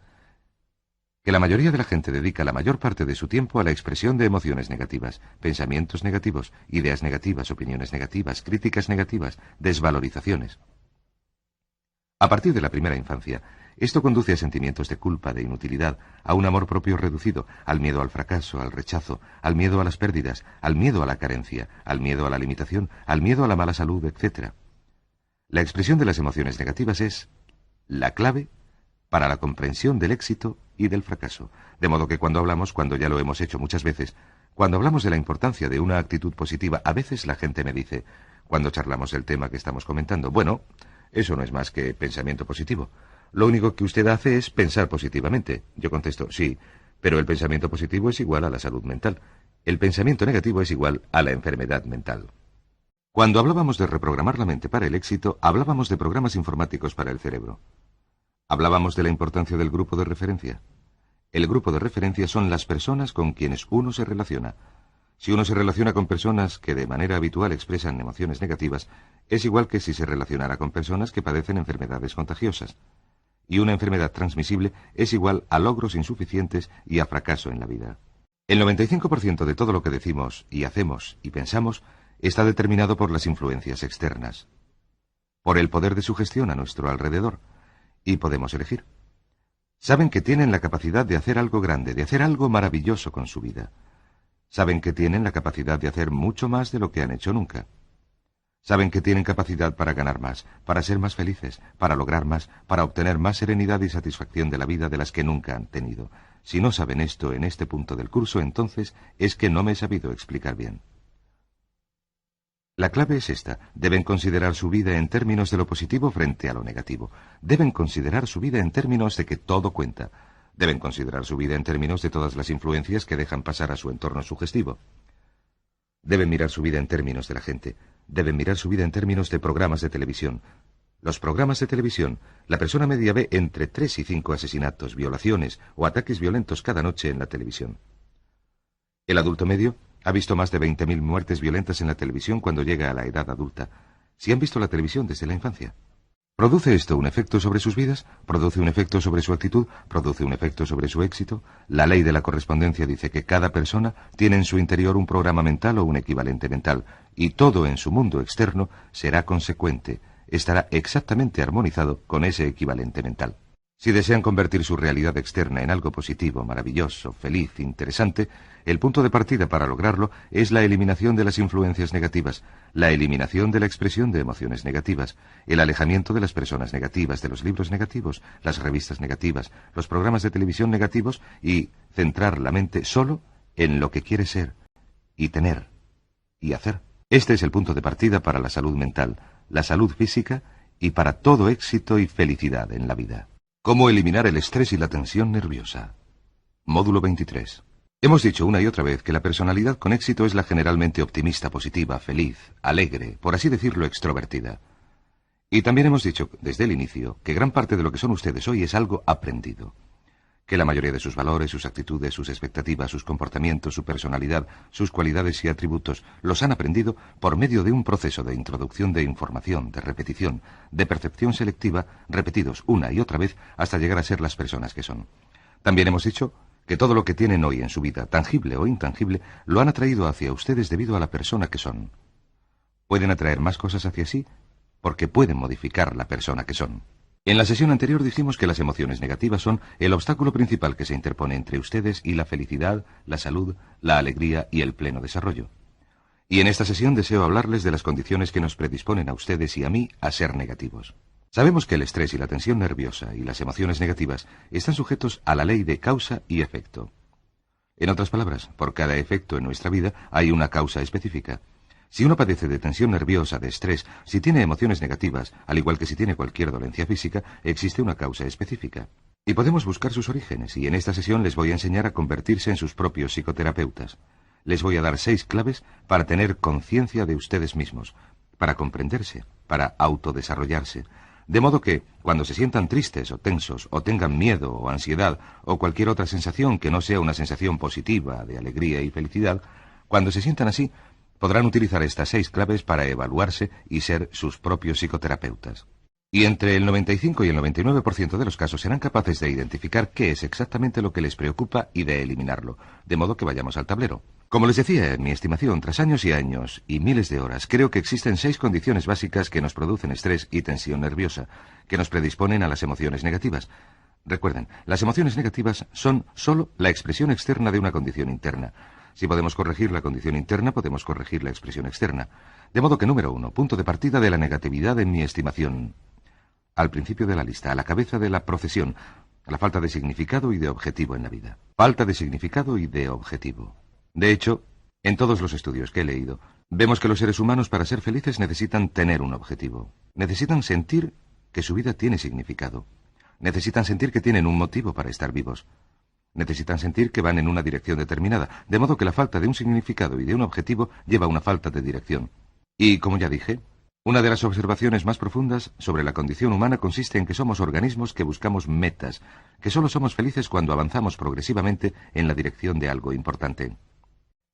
Que la mayoría de la gente dedica la mayor parte de su tiempo a la expresión de emociones negativas, pensamientos negativos, ideas negativas, opiniones negativas, críticas negativas, desvalorizaciones. A partir de la primera infancia, esto conduce a sentimientos de culpa, de inutilidad, a un amor propio reducido, al miedo al fracaso, al rechazo, al miedo a las pérdidas, al miedo a la carencia, al miedo a la limitación, al miedo a la mala salud, etc. La expresión de las emociones negativas es la clave para la comprensión del éxito y del fracaso. De modo que cuando ya lo hemos hecho muchas veces, cuando hablamos de la importancia de una actitud positiva, a veces la gente me dice, cuando charlamos del tema que estamos comentando, bueno, eso no es más que pensamiento positivo. Lo único que usted hace es pensar positivamente. Yo contesto, sí, pero el pensamiento positivo es igual a la salud mental. El pensamiento negativo es igual a la enfermedad mental. Cuando hablábamos de reprogramar la mente para el éxito, hablábamos de programas informáticos para el cerebro. Hablábamos de la importancia del grupo de referencia. El grupo de referencia son las personas con quienes uno se relaciona. Si uno se relaciona con personas que de manera habitual expresan emociones negativas, es igual que si se relacionara con personas que padecen enfermedades contagiosas. Y una enfermedad transmisible es igual a logros insuficientes y a fracaso en la vida. El 95% de todo lo que decimos y hacemos y pensamos está determinado por las influencias externas, por el poder de sugestión a nuestro alrededor, y podemos elegir. Saben que tienen la capacidad de hacer algo grande, de hacer algo maravilloso con su vida. Saben que tienen la capacidad de hacer mucho más de lo que han hecho nunca. Saben que tienen capacidad para ganar más, para ser más felices, para lograr más, para obtener más serenidad y satisfacción de la vida de las que nunca han tenido. Si no saben esto en este punto del curso, entonces es que no me he sabido explicar bien. La clave es esta. Deben considerar su vida en términos de lo positivo frente a lo negativo. Deben considerar su vida en términos de que todo cuenta. Deben considerar su vida en términos de todas las influencias que dejan pasar a su entorno sugestivo. Deben mirar su vida en términos de la gente. Deben mirar su vida en términos de programas de televisión. Los programas de televisión, la persona media ve entre 3 y 5 asesinatos, violaciones o ataques violentos cada noche en la televisión. El adulto medio ha visto más de 20.000 muertes violentas en la televisión cuando llega a la edad adulta. Si han visto la televisión desde la infancia. ¿Produce esto un efecto sobre sus vidas? ¿Produce un efecto sobre su actitud? ¿Produce un efecto sobre su éxito? La ley de la correspondencia dice que cada persona tiene en su interior un programa mental o un equivalente mental, y todo en su mundo externo será consecuente, estará exactamente armonizado con ese equivalente mental. Si desean convertir su realidad externa en algo positivo, maravilloso, feliz, interesante, el punto de partida para lograrlo es la eliminación de las influencias negativas, la eliminación de la expresión de emociones negativas, el alejamiento de las personas negativas, de los libros negativos, las revistas negativas, los programas de televisión negativos y centrar la mente solo en lo que quiere ser y tener y hacer. Este es el punto de partida para la salud mental, la salud física y para todo éxito y felicidad en la vida. ¿Cómo eliminar el estrés y la tensión nerviosa? Módulo 23. Hemos dicho una y otra vez que la personalidad con éxito es la generalmente optimista, positiva, feliz, alegre, por así decirlo, extrovertida. Y también hemos dicho desde el inicio que gran parte de lo que son ustedes hoy es algo aprendido. Que la mayoría de sus valores, sus actitudes, sus expectativas, sus comportamientos, su personalidad, sus cualidades y atributos, los han aprendido por medio de un proceso de introducción de información, de repetición, de percepción selectiva, repetidos una y otra vez hasta llegar a ser las personas que son. También hemos dicho que todo lo que tienen hoy en su vida, tangible o intangible, lo han atraído hacia ustedes debido a la persona que son. Pueden atraer más cosas hacia sí porque pueden modificar la persona que son. En la sesión anterior dijimos que las emociones negativas son el obstáculo principal que se interpone entre ustedes y la felicidad, la salud, la alegría y el pleno desarrollo. Y en esta sesión deseo hablarles de las condiciones que nos predisponen a ustedes y a mí a ser negativos. Sabemos que el estrés y la tensión nerviosa y las emociones negativas están sujetos a la ley de causa y efecto. En otras palabras, por cada efecto en nuestra vida hay una causa específica. Si uno padece de tensión nerviosa, de estrés, si tiene emociones negativas, al igual que si tiene cualquier dolencia física, existe una causa específica. Y podemos buscar sus orígenes, y en esta sesión les voy a enseñar a convertirse en sus propios psicoterapeutas. Les voy a dar 6 claves para tener conciencia de ustedes mismos, para comprenderse, para autodesarrollarse. De modo que, cuando se sientan tristes o tensos, o tengan miedo o ansiedad, o cualquier otra sensación que no sea una sensación positiva de alegría y felicidad, cuando se sientan así, podrán utilizar estas 6 claves para evaluarse y ser sus propios psicoterapeutas. Y entre el 95 y el 99% de los casos serán capaces de identificar qué es exactamente lo que les preocupa y de eliminarlo, de modo que vayamos al tablero. Como les decía, en mi estimación, tras años y miles de horas, creo que existen 6 condiciones básicas que nos producen estrés y tensión nerviosa, que nos predisponen a las emociones negativas. Recuerden, las emociones negativas son solo la expresión externa de una condición interna. Si podemos corregir la condición interna, podemos corregir la expresión externa. De modo que, número 1, punto de partida de la negatividad en mi estimación. Al principio de la lista, a la cabeza de la procesión, la falta de significado y de objetivo en la vida. Falta de significado y de objetivo. De hecho, en todos los estudios que he leído, vemos que los seres humanos para ser felices necesitan tener un objetivo. Necesitan sentir que su vida tiene significado. Necesitan sentir que tienen un motivo para estar vivos. Necesitan sentir que van en una dirección determinada, de modo que la falta de un significado y de un objetivo lleva a una falta de dirección. Y, como ya dije, una de las observaciones más profundas sobre la condición humana consiste en que somos organismos que buscamos metas, que solo somos felices cuando avanzamos progresivamente en la dirección de algo importante.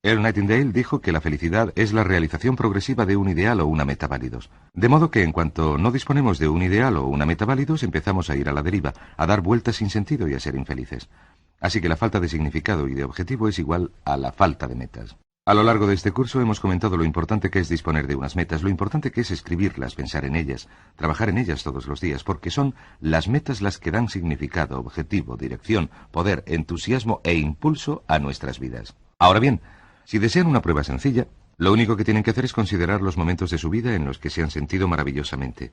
Earl Nightingale dijo que la felicidad es la realización progresiva de un ideal o una meta válidos. De modo que en cuanto no disponemos de un ideal o una meta válidos, empezamos a ir a la deriva, a dar vueltas sin sentido y a ser infelices. Así que la falta de significado y de objetivo es igual a la falta de metas. A lo largo de este curso hemos comentado lo importante que es disponer de unas metas, lo importante que es escribirlas, pensar en ellas, trabajar en ellas todos los días, porque son las metas las que dan significado, objetivo, dirección, poder, entusiasmo e impulso a nuestras vidas. Ahora bien, si desean una prueba sencilla, lo único que tienen que hacer es considerar los momentos de su vida en los que se han sentido maravillosamente,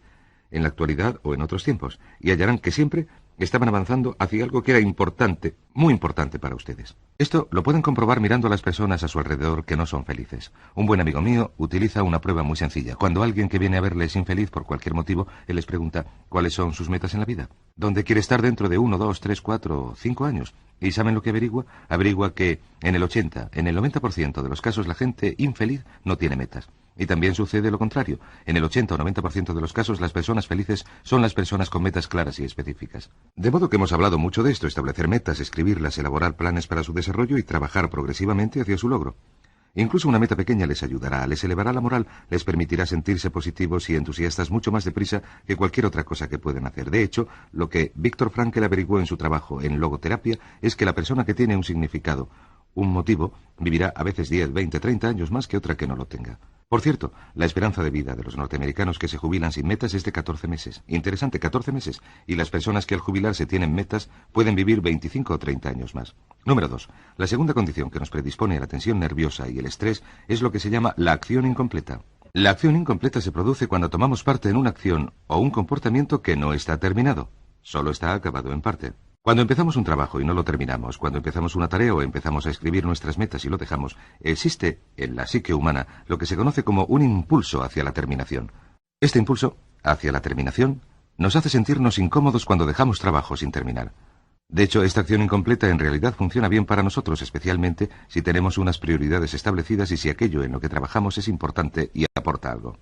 en la actualidad o en otros tiempos, y hallarán que siempre estaban avanzando hacia algo que era importante, muy importante para ustedes. Esto lo pueden comprobar mirando a las personas a su alrededor que no son felices. Un buen amigo mío utiliza una prueba muy sencilla. Cuando alguien que viene a verle es infeliz por cualquier motivo, él les pregunta cuáles son sus metas en la vida. ¿Dónde quiere estar dentro de 1, 2, 3, 4 o 5 años? ¿Y saben lo que averigua? Averigua que en el 80, en el 90% de los casos la gente infeliz no tiene metas. Y también sucede lo contrario. En el 80 o 90% de los casos las personas felices son las personas con metas claras y específicas. De modo que hemos hablado mucho de esto, establecer metas, escribirlas, elaborar planes para su desarrollo y trabajar progresivamente hacia su logro. Incluso una meta pequeña les ayudará, les elevará la moral, les permitirá sentirse positivos y entusiastas mucho más deprisa que cualquier otra cosa que pueden hacer. De hecho, lo que Viktor Frankl averiguó en su trabajo en logoterapia es que la persona que tiene un significado, un motivo, vivirá a veces 10, 20, 30 años más que otra que no lo tenga. Por cierto, la esperanza de vida de los norteamericanos que se jubilan sin metas es de 14 meses. Interesante, 14 meses. Y las personas que al jubilarse tienen metas pueden vivir 25 o 30 años más. Número 2. La segunda condición que nos predispone a la tensión nerviosa y el estrés es lo que se llama la acción incompleta. La acción incompleta se produce cuando tomamos parte en una acción o un comportamiento que no está terminado. Solo está acabado en parte. Cuando empezamos un trabajo y no lo terminamos, cuando empezamos una tarea o empezamos a escribir nuestras metas y lo dejamos, existe en la psique humana lo que se conoce como un impulso hacia la terminación. Este impulso hacia la terminación nos hace sentirnos incómodos cuando dejamos trabajo sin terminar. De hecho, esta acción incompleta en realidad funciona bien para nosotros, especialmente si tenemos unas prioridades establecidas y si aquello en lo que trabajamos es importante y aporta algo.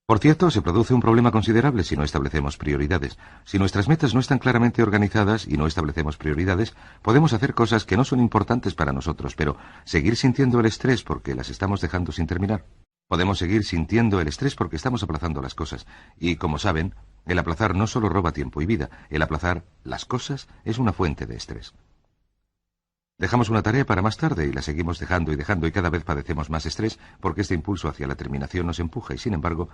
Por cierto, se produce un problema considerable si no establecemos prioridades. Si nuestras metas no están claramente organizadas y no establecemos prioridades, podemos hacer cosas que no son importantes para nosotros, pero seguir sintiendo el estrés porque las estamos dejando sin terminar. Podemos seguir sintiendo el estrés porque estamos aplazando las cosas. Y, como saben, el aplazar no solo roba tiempo y vida, el aplazar las cosas es una fuente de estrés. Dejamos una tarea para más tarde y la seguimos dejando y cada vez padecemos más estrés porque este impulso hacia la terminación nos empuja y, sin embargo,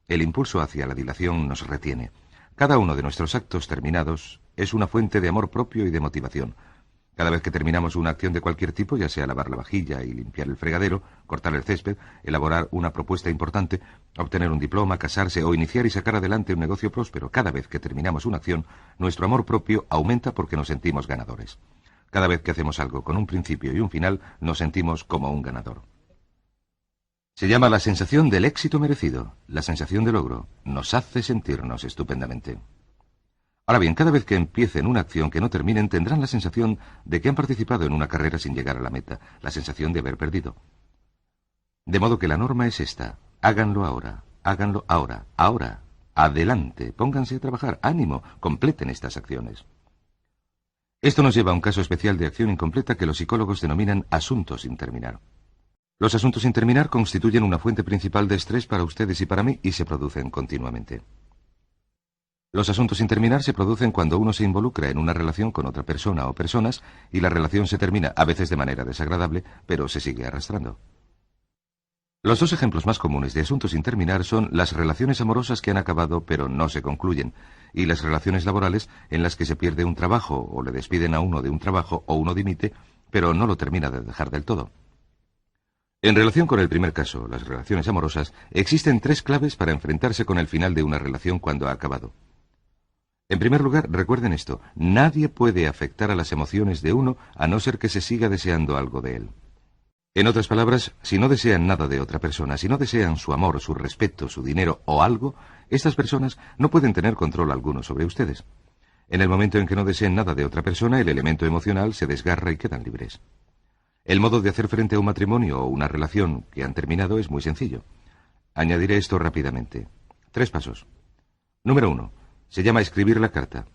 el impulso hacia la dilación nos retiene. Cada uno de nuestros actos terminados es una fuente de amor propio y de motivación. Cada vez que terminamos una acción de cualquier tipo, ya sea lavar la vajilla y limpiar el fregadero, cortar el césped, elaborar una propuesta importante, obtener un diploma, casarse o iniciar y sacar adelante un negocio próspero, cada vez que terminamos una acción, nuestro amor propio aumenta porque nos sentimos ganadores. Cada vez que hacemos algo con un principio y un final, nos sentimos como un ganador. Se llama la sensación del éxito merecido, la sensación de logro. Nos hace sentirnos estupendamente. Ahora bien, cada vez que empiecen una acción que no terminen, tendrán la sensación de que han participado en una carrera sin llegar a la meta, la sensación de haber perdido. De modo que la norma es esta: háganlo ahora, ahora, adelante, pónganse a trabajar, ánimo, completen estas acciones. Esto nos lleva a un caso especial de acción incompleta que los psicólogos denominan asuntos sin terminar. Los asuntos sin terminar constituyen una fuente principal de estrés para ustedes y para mí y se producen continuamente. Los asuntos sin terminar se producen cuando uno se involucra en una relación con otra persona o personas y la relación se termina, a veces de manera desagradable, pero se sigue arrastrando. Los dos ejemplos más comunes de asuntos sin terminar son las relaciones amorosas que han acabado pero no se concluyen, y las relaciones laborales en las que se pierde un trabajo o le despiden a uno de un trabajo o uno dimite, pero no lo termina de dejar del todo. En relación con el primer caso, las relaciones amorosas, existen 3 claves para enfrentarse con el final de una relación cuando ha acabado. En primer lugar, recuerden esto, nadie puede afectar a las emociones de uno a no ser que se siga deseando algo de él. En otras palabras, si no desean nada de otra persona, si no desean su amor, su respeto, su dinero o algo, estas personas no pueden tener control alguno sobre ustedes. En el momento en que no deseen nada de otra persona, el elemento emocional se desgarra y quedan libres. El modo de hacer frente a un matrimonio o una relación que han terminado es muy sencillo. Añadiré esto rápidamente. 3 pasos. Número 1. Se llama escribir la carta.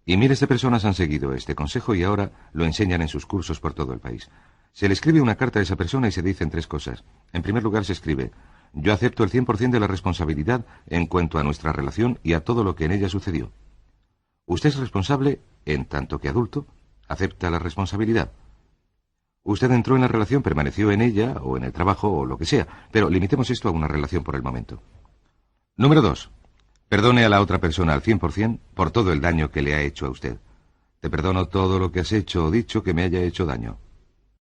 Y miles de personas han seguido este consejo y ahora lo enseñan en sus cursos por todo el país. Se le escribe una carta a esa persona y se dicen 3 cosas. En primer lugar se escribe: yo acepto el 100% de la responsabilidad en cuanto a nuestra relación y a todo lo que en ella sucedió. Usted es responsable, en tanto que adulto, acepta la responsabilidad. Usted entró en la relación, permaneció en ella, o en el trabajo, o lo que sea, pero limitemos esto a una relación por el momento. Número 2. Perdone a la otra persona al 100% por todo el daño que le ha hecho a usted. Te perdono todo lo que has hecho o dicho que me haya hecho daño.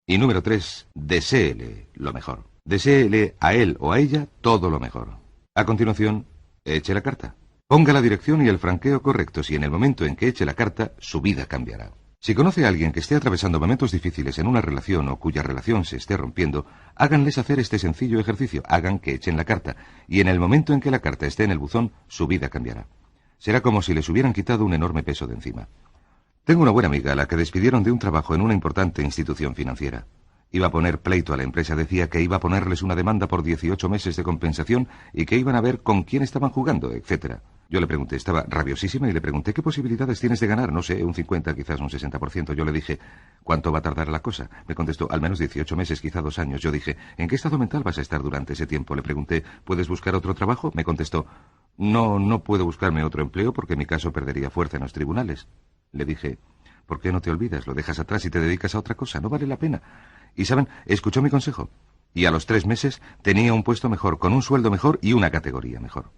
Y número 3, deséele lo mejor. Deséele a él o a ella todo lo mejor. A continuación, eche la carta. Ponga la dirección y el franqueo correctos y en el momento en que eche la carta, su vida cambiará. Si conoce a alguien que esté atravesando momentos difíciles en una relación o cuya relación se esté rompiendo, háganles hacer este sencillo ejercicio, hagan que echen la carta, y en el momento en que la carta esté en el buzón, su vida cambiará. Será como si les hubieran quitado un enorme peso de encima. Tengo una buena amiga a la que despidieron de un trabajo en una importante institución financiera. Iba a poner pleito a la empresa, decía que iba a ponerles una demanda por 18 meses de compensación y que iban a ver con quién estaban jugando, etc. Yo le pregunté, estaba rabiosísima y le pregunté qué posibilidades tienes de ganar, no sé, un 50, quizás un 60%. Yo le dije, ¿cuánto va a tardar la cosa? Me contestó, al menos 18 meses, quizá 2 años. Yo dije, ¿en qué estado mental vas a estar durante ese tiempo? Le pregunté, ¿puedes buscar otro trabajo? Me contestó, no puedo buscarme otro empleo porque mi caso perdería fuerza en los tribunales. Le dije, ¿por qué no te olvidas? Lo dejas atrás y te dedicas a otra cosa, no vale la pena. Y saben, escuchó mi consejo. Y a los 3 meses tenía un puesto mejor, con un sueldo mejor y una categoría mejor.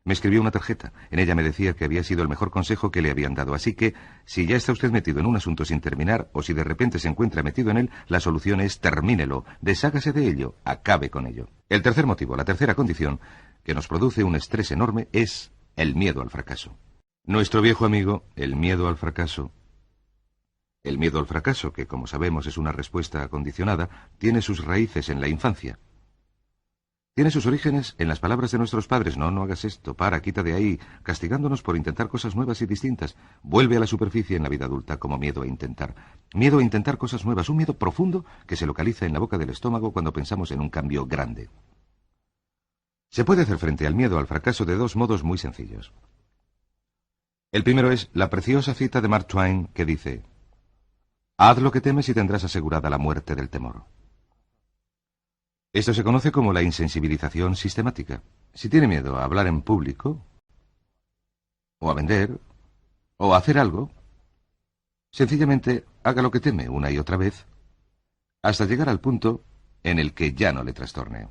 Me escribió una tarjeta. En ella me decía que había sido el mejor consejo que le habían dado. Así que, si ya está usted metido en un asunto sin terminar, o si de repente se encuentra metido en él, la solución es termínelo, deshágase de ello, acabe con ello. El tercer motivo, la tercera condición, que nos produce un estrés enorme, es el miedo al fracaso. Nuestro viejo amigo, el miedo al fracaso. El miedo al fracaso, que como sabemos es una respuesta acondicionada, tiene sus raíces en la infancia. Tiene sus orígenes en las palabras de nuestros padres. No hagas esto, quita de ahí, castigándonos por intentar cosas nuevas y distintas. Vuelve a la superficie en la vida adulta como miedo a intentar. Miedo a intentar cosas nuevas, un miedo profundo que se localiza en la boca del estómago cuando pensamos en un cambio grande. Se puede hacer frente al miedo al fracaso de 2 modos muy sencillos. El primero es la preciosa cita de Mark Twain que dice: haz lo que temes y tendrás asegurada la muerte del temor. Esto se conoce como la insensibilización sistemática. Si tiene miedo a hablar en público, o a vender, o a hacer algo, sencillamente haga lo que teme una y otra vez, hasta llegar al punto en el que ya no le trastorne.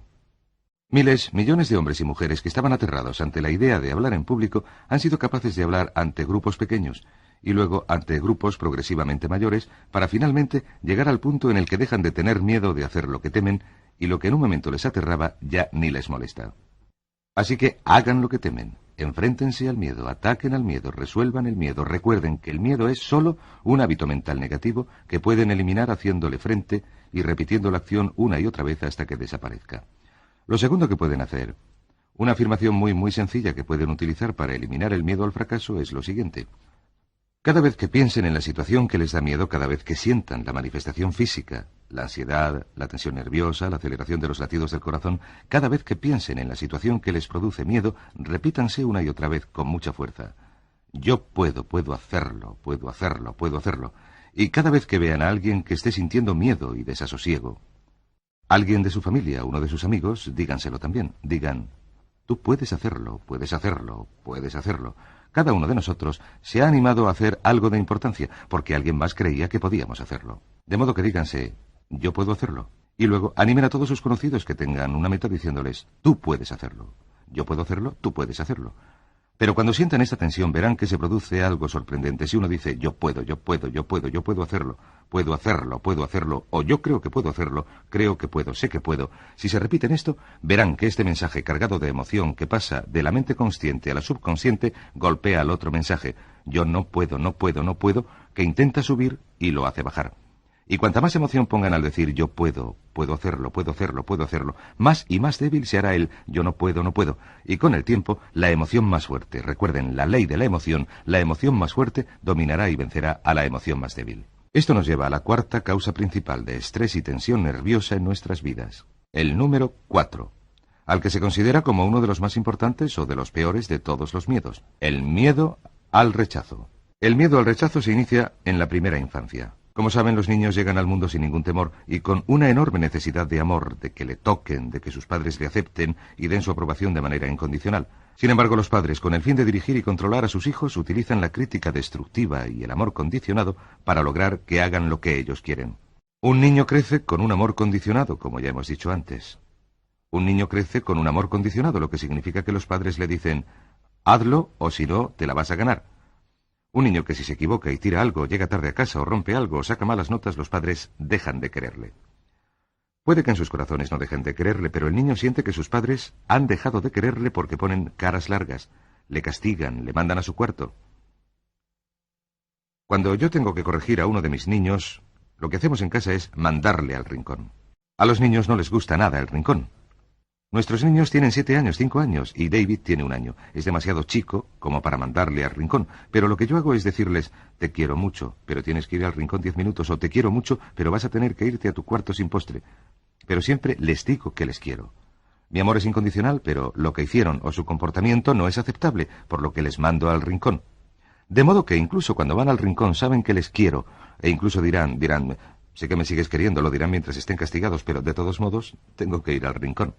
Miles, millones de hombres y mujeres que estaban aterrados ante la idea de hablar en público han sido capaces de hablar ante grupos pequeños, y luego ante grupos progresivamente mayores, para finalmente llegar al punto en el que dejan de tener miedo de hacer lo que temen, y lo que en un momento les aterraba ya ni les molesta. Así que hagan lo que temen, enfréntense al miedo, ataquen al miedo, resuelvan el miedo, recuerden que el miedo es solo un hábito mental negativo que pueden eliminar haciéndole frente y repitiendo la acción una y otra vez hasta que desaparezca. Lo segundo que pueden hacer, una afirmación muy sencilla que pueden utilizar para eliminar el miedo al fracaso, es lo siguiente: cada vez que piensen en la situación que les da miedo, cada vez que sientan la manifestación física, la ansiedad, la tensión nerviosa, la aceleración de los latidos del corazón, cada vez que piensen en la situación que les produce miedo, repítanse una y otra vez con mucha fuerza: yo puedo hacerlo, puedo hacerlo, puedo hacerlo. Y cada vez que vean a alguien que esté sintiendo miedo y desasosiego, alguien de su familia, uno de sus amigos, díganselo también. Digan: tú puedes hacerlo, puedes hacerlo, puedes hacerlo. Cada uno de nosotros se ha animado a hacer algo de importancia, porque alguien más creía que podíamos hacerlo. De modo que díganse, yo puedo hacerlo. Y luego animen a todos sus conocidos que tengan una meta diciéndoles, tú puedes hacerlo. Yo puedo hacerlo, tú puedes hacerlo. Pero cuando sientan esta tensión verán que se produce algo sorprendente. Si uno dice, yo puedo hacerlo, o yo creo que puedo hacerlo, creo que puedo, sé que puedo. Si se repiten esto, verán que este mensaje cargado de emoción que pasa de la mente consciente a la subconsciente golpea al otro mensaje, yo no puedo, que intenta subir y lo hace bajar. Y cuanta más emoción pongan al decir yo puedo hacerlo, más y más débil se hará el yo no puedo. Y con el tiempo, la emoción más fuerte, recuerden, la ley de la emoción más fuerte dominará y vencerá a la emoción más débil. Esto nos lleva a la cuarta causa principal de estrés y tensión nerviosa en nuestras vidas. El número 4, al que se considera como uno de los más importantes o de los peores de todos los miedos. El miedo al rechazo. El miedo al rechazo se inicia en la primera infancia. Como saben, los niños llegan al mundo sin ningún temor y con una enorme necesidad de amor, de que le toquen, de que sus padres le acepten y den su aprobación de manera incondicional. Sin embargo, los padres, con el fin de dirigir y controlar a sus hijos, utilizan la crítica destructiva y el amor condicionado para lograr que hagan lo que ellos quieren. Un niño crece con un amor condicionado, como ya hemos dicho antes. Un niño crece con un amor condicionado, lo que significa que los padres le dicen, hazlo o si no, te la vas a ganar. Un niño que si se equivoca y tira algo, llega tarde a casa o rompe algo o saca malas notas, los padres dejan de quererle. Puede que en sus corazones no dejen de quererle, pero el niño siente que sus padres han dejado de quererle porque ponen caras largas, le castigan, le mandan a su cuarto. Cuando yo tengo que corregir a uno de mis niños, lo que hacemos en casa es mandarle al rincón. A los niños no les gusta nada el rincón. Nuestros niños tienen 7 años, 5 años, y David tiene 1 año. Es demasiado chico como para mandarle al rincón, pero lo que yo hago es decirles, te quiero mucho, pero tienes que ir al rincón 10 minutos, o te quiero mucho, pero vas a tener que irte a tu cuarto sin postre. Pero siempre les digo que les quiero. Mi amor es incondicional, pero lo que hicieron o su comportamiento no es aceptable, por lo que les mando al rincón. De modo que incluso cuando van al rincón saben que les quiero, e incluso dirán, sé que me sigues queriendo, lo dirán mientras estén castigados, pero de todos modos tengo que ir al rincón.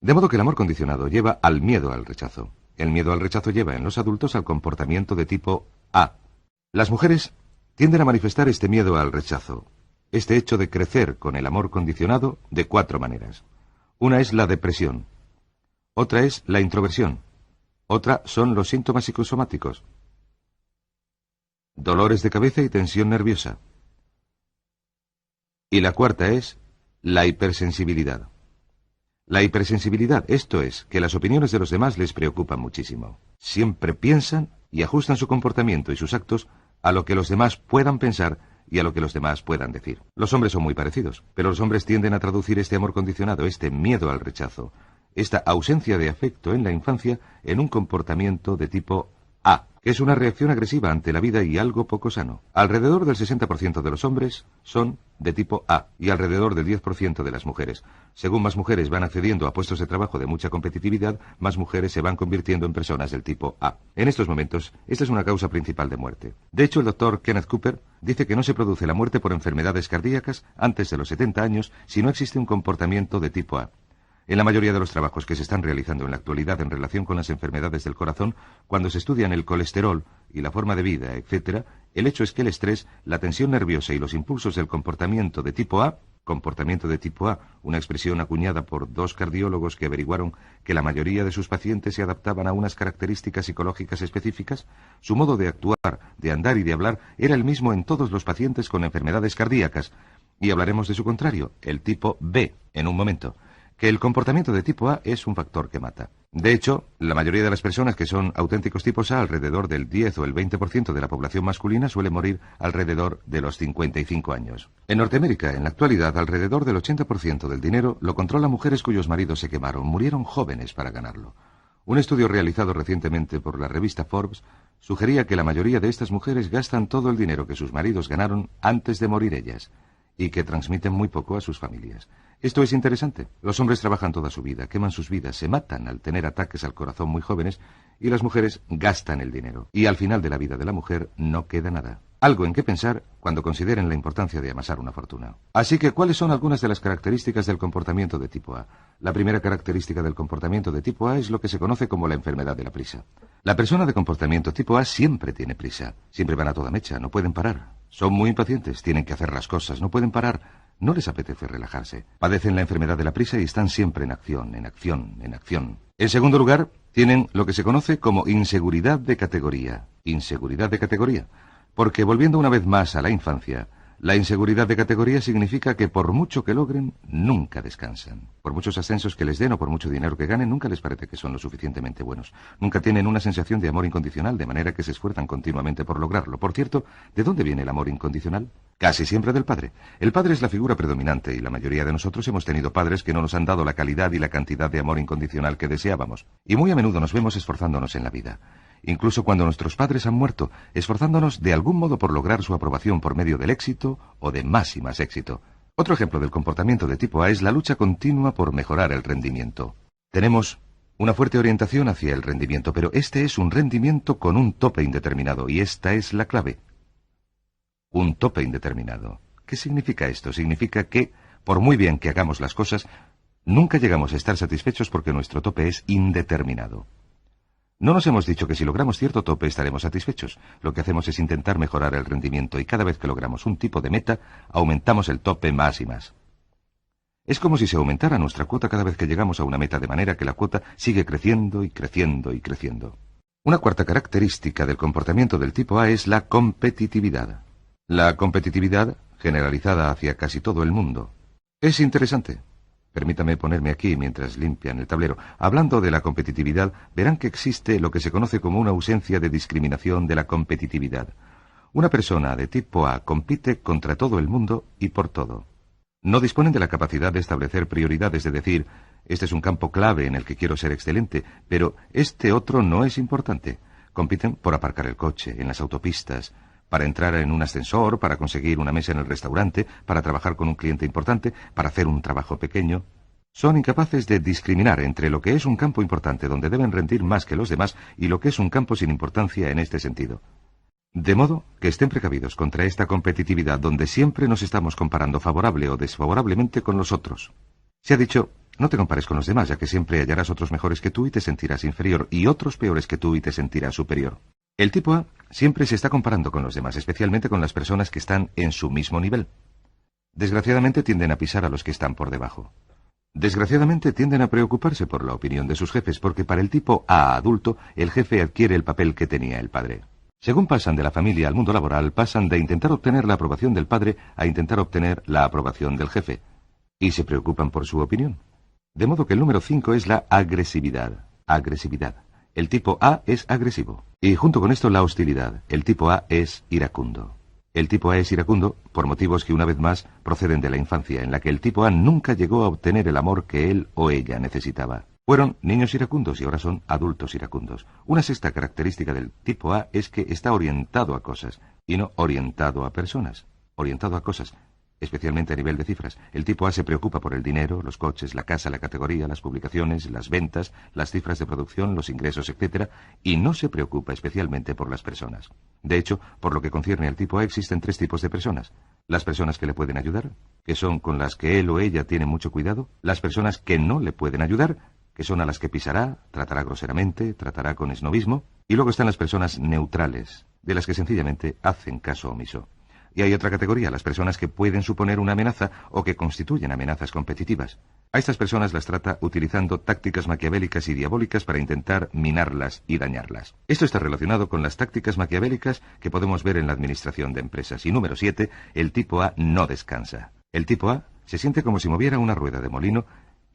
De modo que el amor condicionado lleva al miedo al rechazo. El miedo al rechazo lleva en los adultos al comportamiento de tipo A. Las mujeres tienden a manifestar este miedo al rechazo, este hecho de crecer con el amor condicionado, de 4 maneras. Una es la depresión, otra es la introversión, otra son los síntomas psicosomáticos, dolores de cabeza y tensión nerviosa. Y la cuarta es la hipersensibilidad. La hipersensibilidad, esto es, que las opiniones de los demás les preocupan muchísimo. Siempre piensan y ajustan su comportamiento y sus actos a lo que los demás puedan pensar y a lo que los demás puedan decir. Los hombres son muy parecidos, pero los hombres tienden a traducir este amor condicionado, este miedo al rechazo, esta ausencia de afecto en la infancia, en un comportamiento de tipo A, que es una reacción agresiva ante la vida y algo poco sano. Alrededor del 60% de los hombres son de tipo A y alrededor del 10% de las mujeres. Según más mujeres van accediendo a puestos de trabajo de mucha competitividad, más mujeres se van convirtiendo en personas del tipo A. En estos momentos, esta es una causa principal de muerte. De hecho, el doctor Kenneth Cooper dice que no se produce la muerte por enfermedades cardíacas antes de los 70 años si no existe un comportamiento de tipo A. En la mayoría de los trabajos que se están realizando en la actualidad en relación con las enfermedades del corazón, cuando se estudian el colesterol y la forma de vida, etc., el hecho es que el estrés, la tensión nerviosa y los impulsos del comportamiento de tipo A, una expresión acuñada por 2 cardiólogos que averiguaron que la mayoría de sus pacientes se adaptaban a unas características psicológicas específicas, su modo de actuar, de andar y de hablar era el mismo en todos los pacientes con enfermedades cardíacas. Y hablaremos de su contrario, el tipo B, en un momento. Que el comportamiento de tipo A es un factor que mata. De hecho, la mayoría de las personas que son auténticos tipos A, alrededor del 10 o el 20% de la población masculina, suele morir alrededor de los 55 años. En Norteamérica, en la actualidad, alrededor del 80% del dinero lo controlan mujeres cuyos maridos se quemaron, murieron jóvenes para ganarlo. Un estudio realizado recientemente por la revista Forbes sugería que la mayoría de estas mujeres gastan todo el dinero que sus maridos ganaron antes de morir ellas, y que transmiten muy poco a sus familias. Esto es interesante. Los hombres trabajan toda su vida, queman sus vidas, se matan al tener ataques al corazón muy jóvenes, y las mujeres gastan el dinero. Y al final de la vida de la mujer no queda nada. Algo en qué pensar cuando consideren la importancia de amasar una fortuna. Así que, ¿cuáles son algunas de las características del comportamiento de tipo A? La primera característica del comportamiento de tipo A es lo que se conoce como la enfermedad de la prisa. La persona de comportamiento tipo A siempre tiene prisa. Siempre van a toda mecha, no pueden parar. Son muy impacientes, tienen que hacer las cosas, no pueden parar. No les apetece relajarse. Padecen la enfermedad de la prisa y están siempre en acción, en acción, en acción. En segundo lugar, tienen lo que se conoce como inseguridad de categoría. Inseguridad de categoría. Porque, volviendo una vez más a la infancia, la inseguridad de categoría significa que por mucho que logren, nunca descansan. Por muchos ascensos que les den o por mucho dinero que ganen, nunca les parece que son lo suficientemente buenos. Nunca tienen una sensación de amor incondicional, de manera que se esfuerzan continuamente por lograrlo. Por cierto, ¿de dónde viene el amor incondicional? Casi siempre del padre. El padre es la figura predominante y la mayoría de nosotros hemos tenido padres que no nos han dado la calidad y la cantidad de amor incondicional que deseábamos. Y muy a menudo nos vemos esforzándonos en la vida. Incluso cuando nuestros padres han muerto, esforzándonos de algún modo por lograr su aprobación por medio del éxito o de más y más éxito. Otro ejemplo del comportamiento de tipo A es la lucha continua por mejorar el rendimiento. Tenemos una fuerte orientación hacia el rendimiento, pero este es un rendimiento con un tope indeterminado, y esta es la clave. Un tope indeterminado. ¿Qué significa esto? Significa que, por muy bien que hagamos las cosas, nunca llegamos a estar satisfechos porque nuestro tope es indeterminado. No nos hemos dicho que si logramos cierto tope estaremos satisfechos. Lo que hacemos es intentar mejorar el rendimiento y cada vez que logramos un tipo de meta, aumentamos el tope más y más. Es como si se aumentara nuestra cuota cada vez que llegamos a una meta, de manera que la cuota sigue creciendo y creciendo y creciendo. Una cuarta característica del comportamiento del tipo A es la competitividad. La competitividad generalizada hacia casi todo el mundo. Es interesante. Permítame ponerme aquí mientras limpian el tablero. Hablando de la competitividad, verán que existe lo que se conoce como una ausencia de discriminación de la competitividad. Una persona de tipo A compite contra todo el mundo y por todo. No disponen de la capacidad de establecer prioridades, de decir, este es un campo clave en el que quiero ser excelente, pero este otro no es importante. Compiten por aparcar el coche, en las autopistas, para entrar en un ascensor, para conseguir una mesa en el restaurante, para trabajar con un cliente importante, para hacer un trabajo pequeño. Son incapaces de discriminar entre lo que es un campo importante donde deben rendir más que los demás y lo que es un campo sin importancia en este sentido. De modo que estén precavidos contra esta competitividad donde siempre nos estamos comparando favorable o desfavorablemente con los otros. Se ha dicho, no te compares con los demás, ya que siempre hallarás otros mejores que tú y te sentirás inferior, y otros peores que tú y te sentirás superior. El tipo A siempre se está comparando con los demás, especialmente con las personas que están en su mismo nivel. Desgraciadamente tienden a pisar a los que están por debajo. Desgraciadamente tienden a preocuparse por la opinión de sus jefes, porque para el tipo A adulto, el jefe adquiere el papel que tenía el padre. Según pasan de la familia al mundo laboral, pasan de intentar obtener la aprobación del padre a intentar obtener la aprobación del jefe. Y se preocupan por su opinión. De modo que el número 5 es la agresividad. Agresividad. El tipo A es agresivo. Y junto con esto la hostilidad. El tipo A es iracundo. El tipo A es iracundo por motivos que una vez más proceden de la infancia, en la que el tipo A nunca llegó a obtener el amor que él o ella necesitaba. Fueron niños iracundos y ahora son adultos iracundos. Una sexta característica del tipo A es que está orientado a cosas y no orientado a personas. Orientado a cosas, especialmente a nivel de cifras. El tipo A se preocupa por el dinero, los coches, la casa, la categoría, las publicaciones, las ventas, las cifras de producción, los ingresos, etc. Y no se preocupa especialmente por las personas. De hecho, por lo que concierne al tipo A, existen 3 tipos de personas. Las personas que le pueden ayudar, que son con las que él o ella tiene mucho cuidado. Las personas que no le pueden ayudar, que son a las que pisará, tratará groseramente, tratará con esnobismo. Y luego están las personas neutrales, de las que sencillamente hacen caso omiso. Y hay otra categoría, las personas que pueden suponer una amenaza o que constituyen amenazas competitivas. A estas personas las trata utilizando tácticas maquiavélicas y diabólicas para intentar minarlas y dañarlas. Esto está relacionado con las tácticas maquiavélicas que podemos ver en la administración de empresas. Y número 7, el tipo A no descansa. El tipo A se siente como si moviera una rueda de molino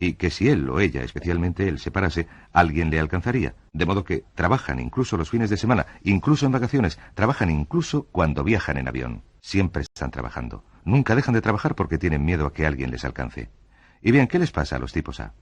y que si él o ella, especialmente él, se parase, alguien le alcanzaría. De modo que trabajan incluso los fines de semana, incluso en vacaciones, trabajan incluso cuando viajan en avión. Siempre están trabajando. Nunca dejan de trabajar porque tienen miedo a que alguien les alcance. Y bien, ¿qué les pasa a los tipos A?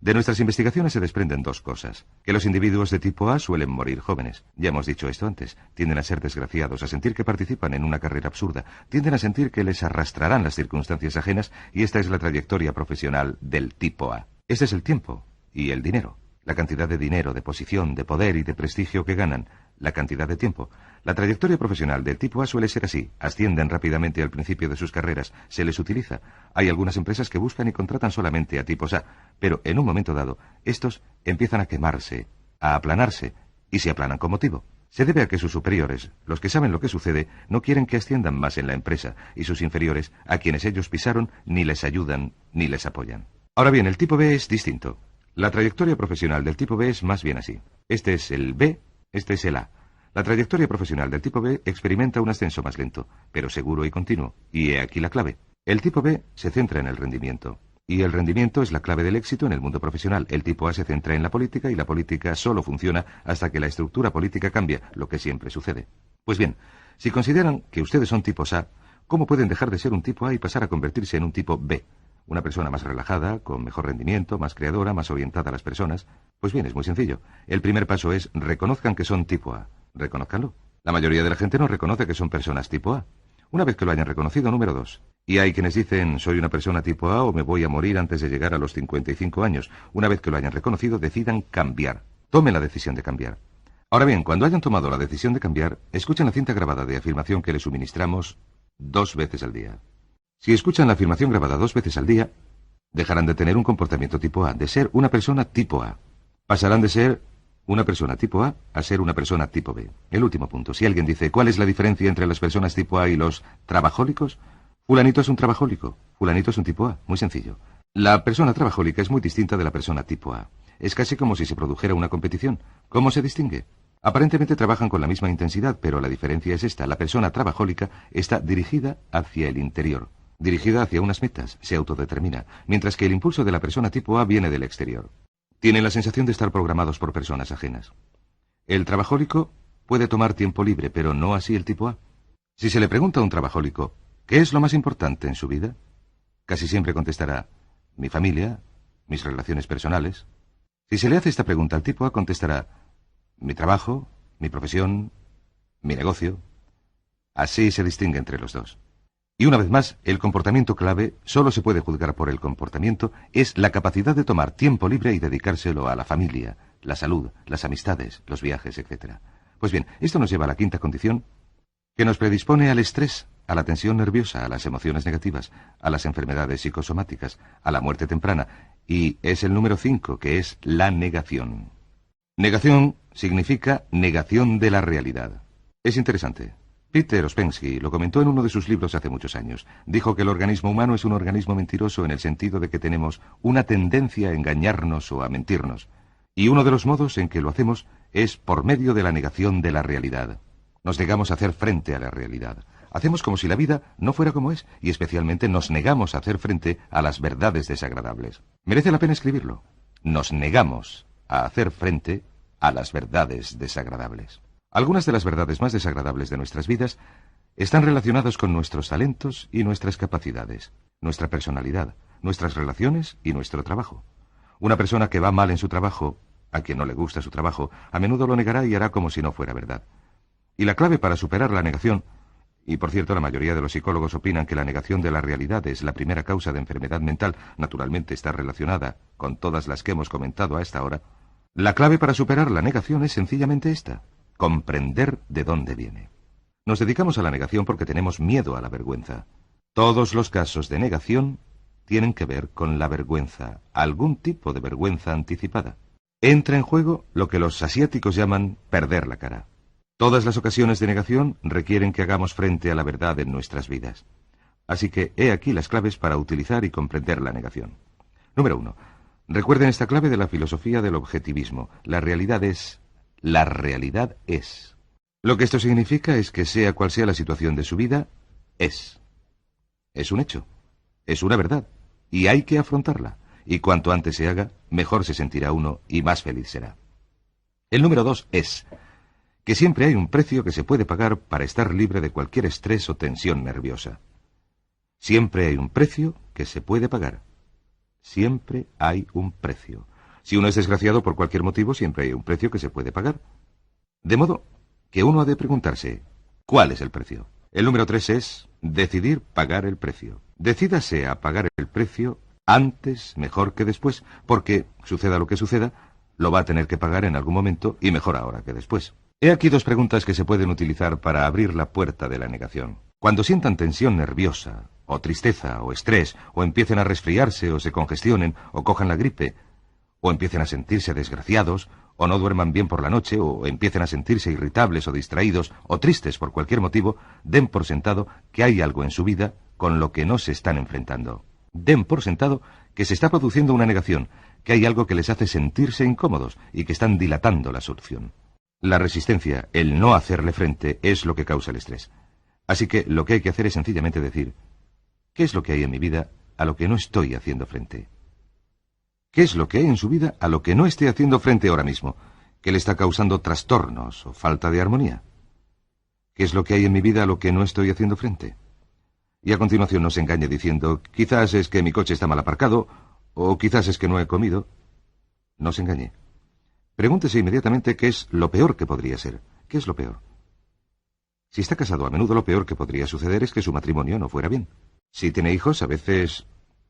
De nuestras investigaciones se desprenden dos cosas. Que los individuos de tipo A suelen morir jóvenes. Ya hemos dicho esto antes. Tienden a ser desgraciados, a sentir que participan en una carrera absurda. Tienden a sentir que les arrastrarán las circunstancias ajenas y esta es la trayectoria profesional del tipo A. Este es el tiempo y el dinero. La cantidad de dinero, de posición, de poder y de prestigio que ganan. La cantidad de tiempo. La trayectoria profesional del tipo A suele ser así. Ascienden rápidamente al principio de sus carreras. Se les utiliza. Hay algunas empresas que buscan y contratan solamente a tipos A. Pero en un momento dado, estos empiezan a quemarse, a aplanarse, y se aplanan con motivo. Se debe a que sus superiores, los que saben lo que sucede, no quieren que asciendan más en la empresa, y sus inferiores, a quienes ellos pisaron, ni les ayudan, ni les apoyan. Ahora bien, el tipo B es distinto. La trayectoria profesional del tipo B es más bien así. Este es el B, este es el A. La trayectoria profesional del tipo B experimenta un ascenso más lento, pero seguro y continuo. Y he aquí la clave. El tipo B se centra en el rendimiento. Y el rendimiento es la clave del éxito en el mundo profesional. El tipo A se centra en la política y la política solo funciona hasta que la estructura política cambia, lo que siempre sucede. Pues bien, si consideran que ustedes son tipos A, ¿cómo pueden dejar de ser un tipo A y pasar a convertirse en un tipo B? Una persona más relajada, con mejor rendimiento, más creadora, más orientada a las personas. Pues bien, es muy sencillo. El primer paso es reconozcan que son tipo A. Reconózcanlo. La mayoría de la gente no reconoce que son personas tipo A. Una vez que lo hayan reconocido, número 2. Y hay quienes dicen, soy una persona tipo A o me voy a morir antes de llegar a los 55 años. Una vez que lo hayan reconocido, decidan cambiar. Tomen la decisión de cambiar. Ahora bien, cuando hayan tomado la decisión de cambiar, escuchen la cinta grabada de afirmación que les suministramos 2 veces al día. Si escuchan la afirmación grabada 2 veces al día, dejarán de tener un comportamiento tipo A, de ser una persona tipo A. Pasarán de ser una persona tipo A ser una persona tipo B. El último punto. Si alguien dice, ¿cuál es la diferencia entre las personas tipo A y los trabajólicos? Fulanito es un trabajólico. Fulanito es un tipo A. Muy sencillo. La persona trabajólica es muy distinta de la persona tipo A. Es casi como si se produjera una competición. ¿Cómo se distingue? Aparentemente trabajan con la misma intensidad, pero la diferencia es esta. La persona trabajólica está dirigida hacia el interior. Dirigida hacia unas metas, se autodetermina, mientras que el impulso de la persona tipo A viene del exterior. Tienen la sensación de estar programados por personas ajenas. El trabajólico puede tomar tiempo libre, pero no así el tipo A. Si se le pregunta a un trabajólico, ¿qué es lo más importante en su vida? Casi siempre contestará, mi familia, mis relaciones personales. Si se le hace esta pregunta al tipo A, contestará, mi trabajo, mi profesión, mi negocio. Así se distingue entre los dos. Y una vez más, el comportamiento clave solo se puede juzgar por el comportamiento, es la capacidad de tomar tiempo libre y dedicárselo a la familia, la salud, las amistades, los viajes, etc. Pues bien, esto nos lleva a la quinta condición, que nos predispone al estrés, a la tensión nerviosa, a las emociones negativas, a las enfermedades psicosomáticas, a la muerte temprana, y es el número 5, que es la negación. Negación significa negación de la realidad. Es interesante. Peter Ouspensky lo comentó en uno de sus libros hace muchos años. Dijo que el organismo humano es un organismo mentiroso en el sentido de que tenemos una tendencia a engañarnos o a mentirnos. Y uno de los modos en que lo hacemos es por medio de la negación de la realidad. Nos negamos a hacer frente a la realidad. Hacemos como si la vida no fuera como es, y especialmente nos negamos a hacer frente a las verdades desagradables. Merece la pena escribirlo. Nos negamos a hacer frente a las verdades desagradables. Algunas de las verdades más desagradables de nuestras vidas están relacionadas con nuestros talentos y nuestras capacidades, nuestra personalidad, nuestras relaciones y nuestro trabajo. Una persona que va mal en su trabajo, a quien no le gusta su trabajo, a menudo lo negará y hará como si no fuera verdad. Y la clave para superar la negación, y por cierto la mayoría de los psicólogos opinan que la negación de la realidad es la primera causa de enfermedad mental, naturalmente está relacionada con todas las que hemos comentado a esta hora, la clave para superar la negación es sencillamente esta: comprender de dónde viene. Nos dedicamos a la negación porque tenemos miedo a la vergüenza. Todos los casos de negación tienen que ver con la vergüenza, algún tipo de vergüenza anticipada. Entra en juego lo que los asiáticos llaman perder la cara. Todas las ocasiones de negación requieren que hagamos frente a la verdad en nuestras vidas. Así que he aquí las claves para utilizar y comprender la negación. Número 1. Recuerden esta clave de la filosofía del objetivismo. La realidad es. La realidad es. Lo que esto significa es que sea cual sea la situación de su vida, es. Es un hecho. Es una verdad. Y hay que afrontarla. Y cuanto antes se haga, mejor se sentirá uno y más feliz será. El número 2 es que siempre hay un precio que se puede pagar para estar libre de cualquier estrés o tensión nerviosa. Siempre hay un precio que se puede pagar. Siempre hay un precio. Si uno es desgraciado por cualquier motivo, siempre hay un precio que se puede pagar. De modo que uno ha de preguntarse, ¿cuál es el precio? El número 3 es decidir pagar el precio. Decídase a pagar el precio antes, mejor que después, porque, suceda lo que suceda, lo va a tener que pagar en algún momento y mejor ahora que después. He aquí dos preguntas que se pueden utilizar para abrir la puerta de la negación. Cuando sientan tensión nerviosa, o tristeza, o estrés, o empiecen a resfriarse, o se congestionen, o cojan la gripe, o empiecen a sentirse desgraciados, o no duerman bien por la noche, o empiecen a sentirse irritables o distraídos, o tristes por cualquier motivo, den por sentado que hay algo en su vida con lo que no se están enfrentando. Den por sentado que se está produciendo una negación, que hay algo que les hace sentirse incómodos y que están dilatando la solución. La resistencia, el no hacerle frente, es lo que causa el estrés. Así que lo que hay que hacer es sencillamente decir, ¿qué es lo que hay en mi vida a lo que no estoy haciendo frente? ¿Qué es lo que hay en su vida a lo que no esté haciendo frente ahora mismo, que le está causando trastornos o falta de armonía? ¿Qué es lo que hay en mi vida a lo que no estoy haciendo frente? Y a continuación no se engañe diciendo, quizás es que mi coche está mal aparcado, o quizás es que no he comido. No se engañe. Pregúntese inmediatamente qué es lo peor que podría ser. ¿Qué es lo peor? Si está casado, a menudo lo peor que podría suceder es que su matrimonio no fuera bien. Si tiene hijos, a veces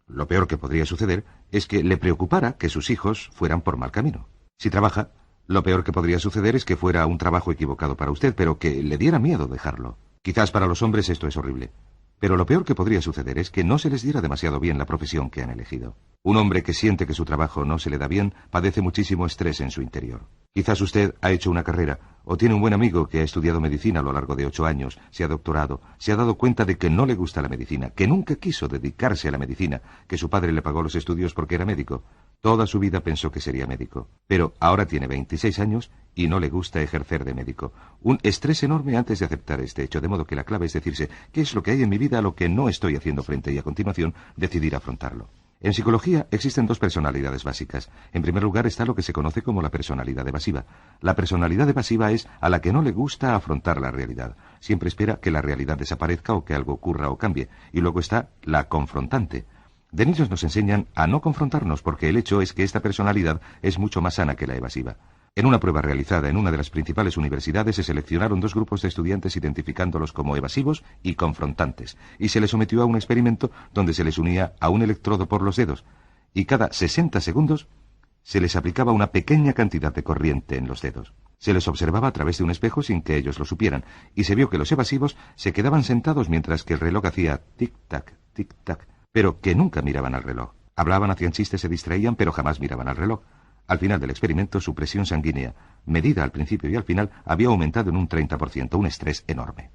lo peor que podría suceder es que le preocupara que sus hijos fueran por mal camino. Si trabaja, lo peor que podría suceder es que fuera un trabajo equivocado para usted, pero que le diera miedo dejarlo. Quizás para los hombres esto es horrible. Pero lo peor que podría suceder es que no se les diera demasiado bien la profesión que han elegido. Un hombre que siente que su trabajo no se le da bien padece muchísimo estrés en su interior. Quizás usted ha hecho una carrera o tiene un buen amigo que ha estudiado medicina a lo largo de 8 años, se ha doctorado, se ha dado cuenta de que no le gusta la medicina, que nunca quiso dedicarse a la medicina, que su padre le pagó los estudios porque era médico. Toda su vida pensó que sería médico, pero ahora tiene 26 años y no le gusta ejercer de médico. Un estrés enorme antes de aceptar este hecho, de modo que la clave es decirse, ¿qué es lo que hay en mi vida a lo que no estoy haciendo frente? Y a continuación, decidir afrontarlo. En psicología existen dos personalidades básicas. En primer lugar está lo que se conoce como la personalidad evasiva. La personalidad evasiva es a la que no le gusta afrontar la realidad. Siempre espera que la realidad desaparezca o que algo ocurra o cambie. Y luego está la confrontante. De niños nos enseñan a no confrontarnos porque el hecho es que esta personalidad es mucho más sana que la evasiva. En una prueba realizada en una de las principales universidades se seleccionaron 2 grupos de estudiantes identificándolos como evasivos y confrontantes, y se les sometió a un experimento donde se les unía a un electrodo por los dedos, y cada 60 segundos se les aplicaba una pequeña cantidad de corriente en los dedos. Se les observaba a través de un espejo sin que ellos lo supieran, y se vio que los evasivos se quedaban sentados mientras que el reloj hacía tic-tac, tic-tac, pero que nunca miraban al reloj. Hablaban, hacían chistes, se distraían, pero jamás miraban al reloj. Al final del experimento, su presión sanguínea, medida al principio y al final, había aumentado en un 30%, un estrés enorme.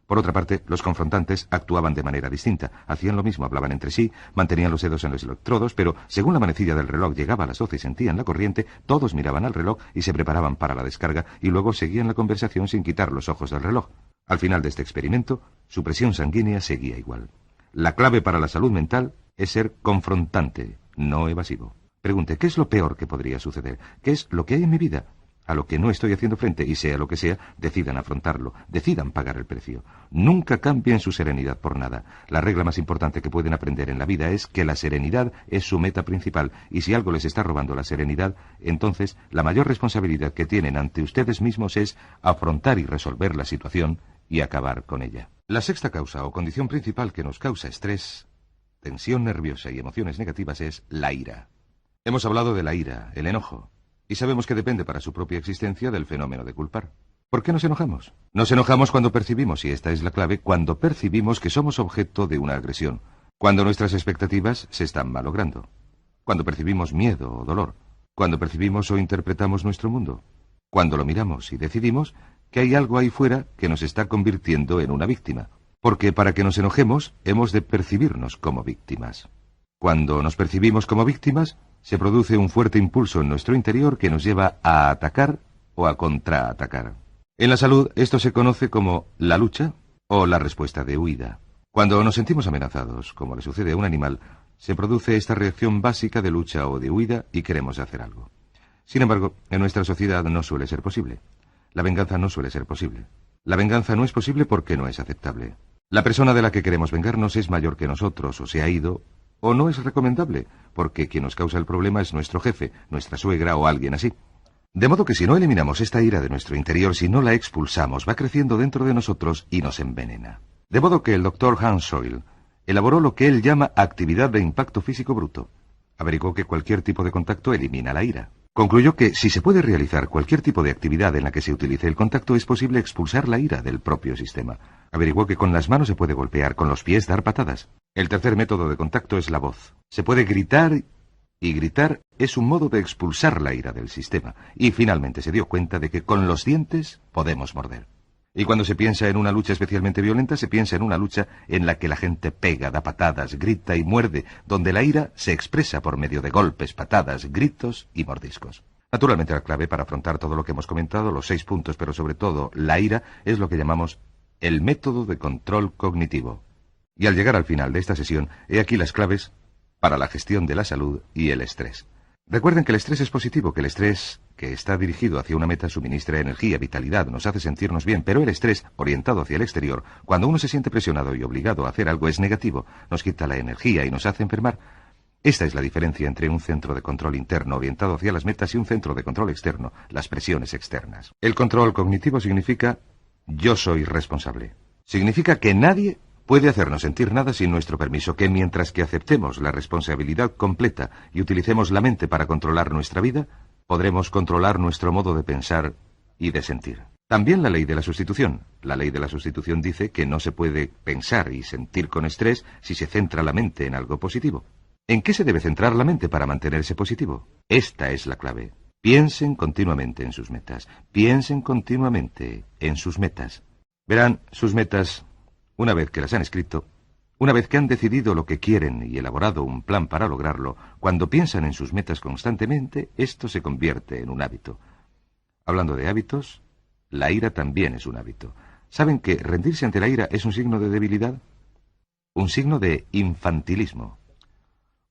Por otra parte, los confrontantes actuaban de manera distinta. Hacían lo mismo, hablaban entre sí, mantenían los dedos en los electrodos, pero según la manecilla del reloj llegaba a las 12 y sentían la corriente, todos miraban al reloj y se preparaban para la descarga y luego seguían la conversación sin quitar los ojos del reloj. Al final de este experimento, su presión sanguínea seguía igual. La clave para la salud mental es ser confrontante, no evasivo. Pregunte, ¿qué es lo peor que podría suceder? ¿Qué es lo que hay en mi vida a lo que no estoy haciendo frente? Y sea lo que sea, decidan afrontarlo, decidan pagar el precio. Nunca cambien su serenidad por nada. La regla más importante que pueden aprender en la vida es que la serenidad es su meta principal, y si algo les está robando la serenidad, entonces la mayor responsabilidad que tienen ante ustedes mismos es afrontar y resolver la situación y acabar con ella. La sexta causa o condición principal que nos causa estrés, tensión nerviosa y emociones negativas es la ira. Hemos hablado de la ira, el enojo, y sabemos que depende para su propia existencia del fenómeno de culpar. ¿Por qué nos enojamos? Nos enojamos cuando percibimos, y esta es la clave, cuando percibimos que somos objeto de una agresión, cuando nuestras expectativas se están malogrando, cuando percibimos miedo o dolor, cuando percibimos o interpretamos nuestro mundo, cuando lo miramos y decidimos que hay algo ahí fuera que nos está convirtiendo en una víctima, porque para que nos enojemos hemos de percibirnos como víctimas. Cuando nos percibimos como víctimas, se produce un fuerte impulso en nuestro interior que nos lleva a atacar o a contraatacar. En la salud, esto se conoce como la lucha o la respuesta de huida. Cuando nos sentimos amenazados, como le sucede a un animal, se produce esta reacción básica de lucha o de huida y queremos hacer algo. Sin embargo, en nuestra sociedad no suele ser posible. La venganza no suele ser posible. La venganza no es posible porque no es aceptable. La persona de la que queremos vengarnos es mayor que nosotros, o se ha ido, o no es recomendable, porque quien nos causa el problema es nuestro jefe, nuestra suegra o alguien así. De modo que si no eliminamos esta ira de nuestro interior, si no la expulsamos, va creciendo dentro de nosotros y nos envenena. De modo que el doctor Hans Soil elaboró lo que él llama actividad de impacto físico bruto. Averiguó que cualquier tipo de contacto elimina la ira. Concluyó que si se puede realizar cualquier tipo de actividad en la que se utilice el contacto, es posible expulsar la ira del propio sistema. Averiguó que con las manos se puede golpear, con los pies dar patadas. El tercer método de contacto es la voz. Se puede gritar, y gritar es un modo de expulsar la ira del sistema. Y finalmente se dio cuenta de que con los dientes podemos morder. Y cuando se piensa en una lucha especialmente violenta, se piensa en una lucha en la que la gente pega, da patadas, grita y muerde, donde la ira se expresa por medio de golpes, patadas, gritos y mordiscos. Naturalmente la clave para afrontar todo lo que hemos comentado, los 6 puntos, pero sobre todo la ira, es lo que llamamos el método de control cognitivo. Y al llegar al final de esta sesión, he aquí las claves para la gestión de la salud y el estrés. Recuerden que el estrés es positivo, que el estrés que está dirigido hacia una meta suministra energía, vitalidad, nos hace sentirnos bien, pero el estrés orientado hacia el exterior, cuando uno se siente presionado y obligado a hacer algo, es negativo, nos quita la energía y nos hace enfermar. Esta es la diferencia entre un centro de control interno orientado hacia las metas y un centro de control externo, las presiones externas. El control cognitivo significa yo soy responsable. Significa que nadie puede hacernos sentir nada sin nuestro permiso, que mientras que aceptemos la responsabilidad completa y utilicemos la mente para controlar nuestra vida, podremos controlar nuestro modo de pensar y de sentir. También la ley de la sustitución. La ley de la sustitución dice que no se puede pensar y sentir con estrés si se centra la mente en algo positivo. ¿En qué se debe centrar la mente para mantenerse positivo? Esta es la clave. Piensen continuamente en sus metas. Piensen continuamente en sus metas. Verán, sus metas, una vez que las han escrito, una vez que han decidido lo que quieren y elaborado un plan para lograrlo, cuando piensan en sus metas constantemente, esto se convierte en un hábito. Hablando de hábitos, la ira también es un hábito. ¿Saben que rendirse ante la ira es un signo de debilidad? Un signo de infantilismo.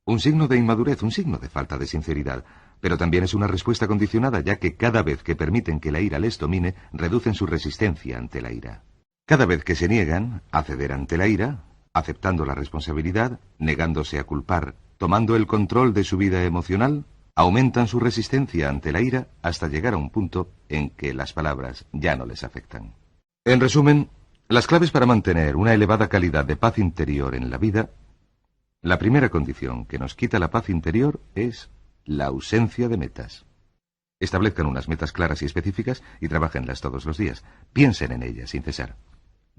Un signo de inmadurez, un signo de falta de sinceridad. Pero también es una respuesta condicionada, ya que cada vez que permiten que la ira les domine, reducen su resistencia ante la ira. Cada vez que se niegan a ceder ante la ira, aceptando la responsabilidad, negándose a culpar, tomando el control de su vida emocional, aumentan su resistencia ante la ira hasta llegar a un punto en que las palabras ya no les afectan. En resumen, las claves para mantener una elevada calidad de paz interior en la vida, la primera condición que nos quita la paz interior es la ausencia de metas. Establezcan unas metas claras y específicas y trabajenlas todos los días. Piensen en ellas sin cesar.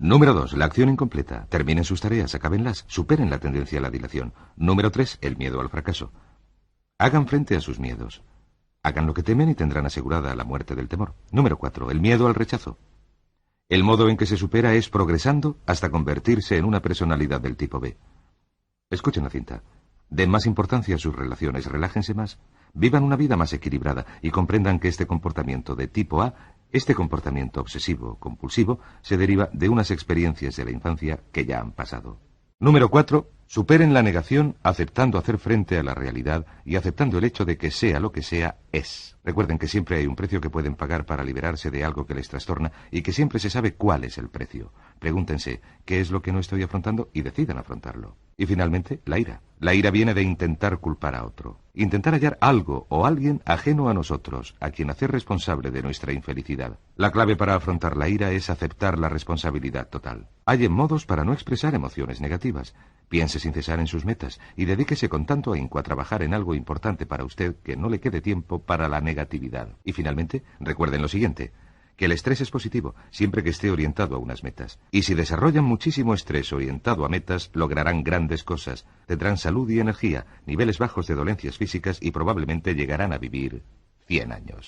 Número 2, la acción incompleta. Terminen sus tareas, acábenlas, superen la tendencia a la dilación. Número 3, el miedo al fracaso. Hagan frente a sus miedos. Hagan lo que temen y tendrán asegurada la muerte del temor. Número 4, el miedo al rechazo. El modo en que se supera es progresando hasta convertirse en una personalidad del tipo B. Escuchen la cinta. Den más importancia a sus relaciones, relájense más, vivan una vida más equilibrada y comprendan que este comportamiento de tipo A, este comportamiento obsesivo, compulsivo, se deriva de unas experiencias de la infancia que ya han pasado. Número 4. Superen la negación aceptando hacer frente a la realidad y aceptando el hecho de que sea lo que sea, es. Recuerden que siempre hay un precio que pueden pagar para liberarse de algo que les trastorna y que siempre se sabe cuál es el precio. Pregúntense, ¿qué es lo que no estoy afrontando? Y decidan afrontarlo. Y finalmente, la ira. La ira viene de intentar culpar a otro. Intentar hallar algo o alguien ajeno a nosotros, a quien hacer responsable de nuestra infelicidad. La clave para afrontar la ira es aceptar la responsabilidad total. Hallen modos para no expresar emociones negativas. Piense sin cesar en sus metas y dedíquese con tanto ahínco a trabajar en algo importante para usted que no le quede tiempo para la negatividad. Y finalmente, recuerden lo siguiente, que el estrés es positivo siempre que esté orientado a unas metas. Y si desarrollan muchísimo estrés orientado a metas, lograrán grandes cosas. Tendrán salud y energía, niveles bajos de dolencias físicas y probablemente llegarán a vivir 100 años.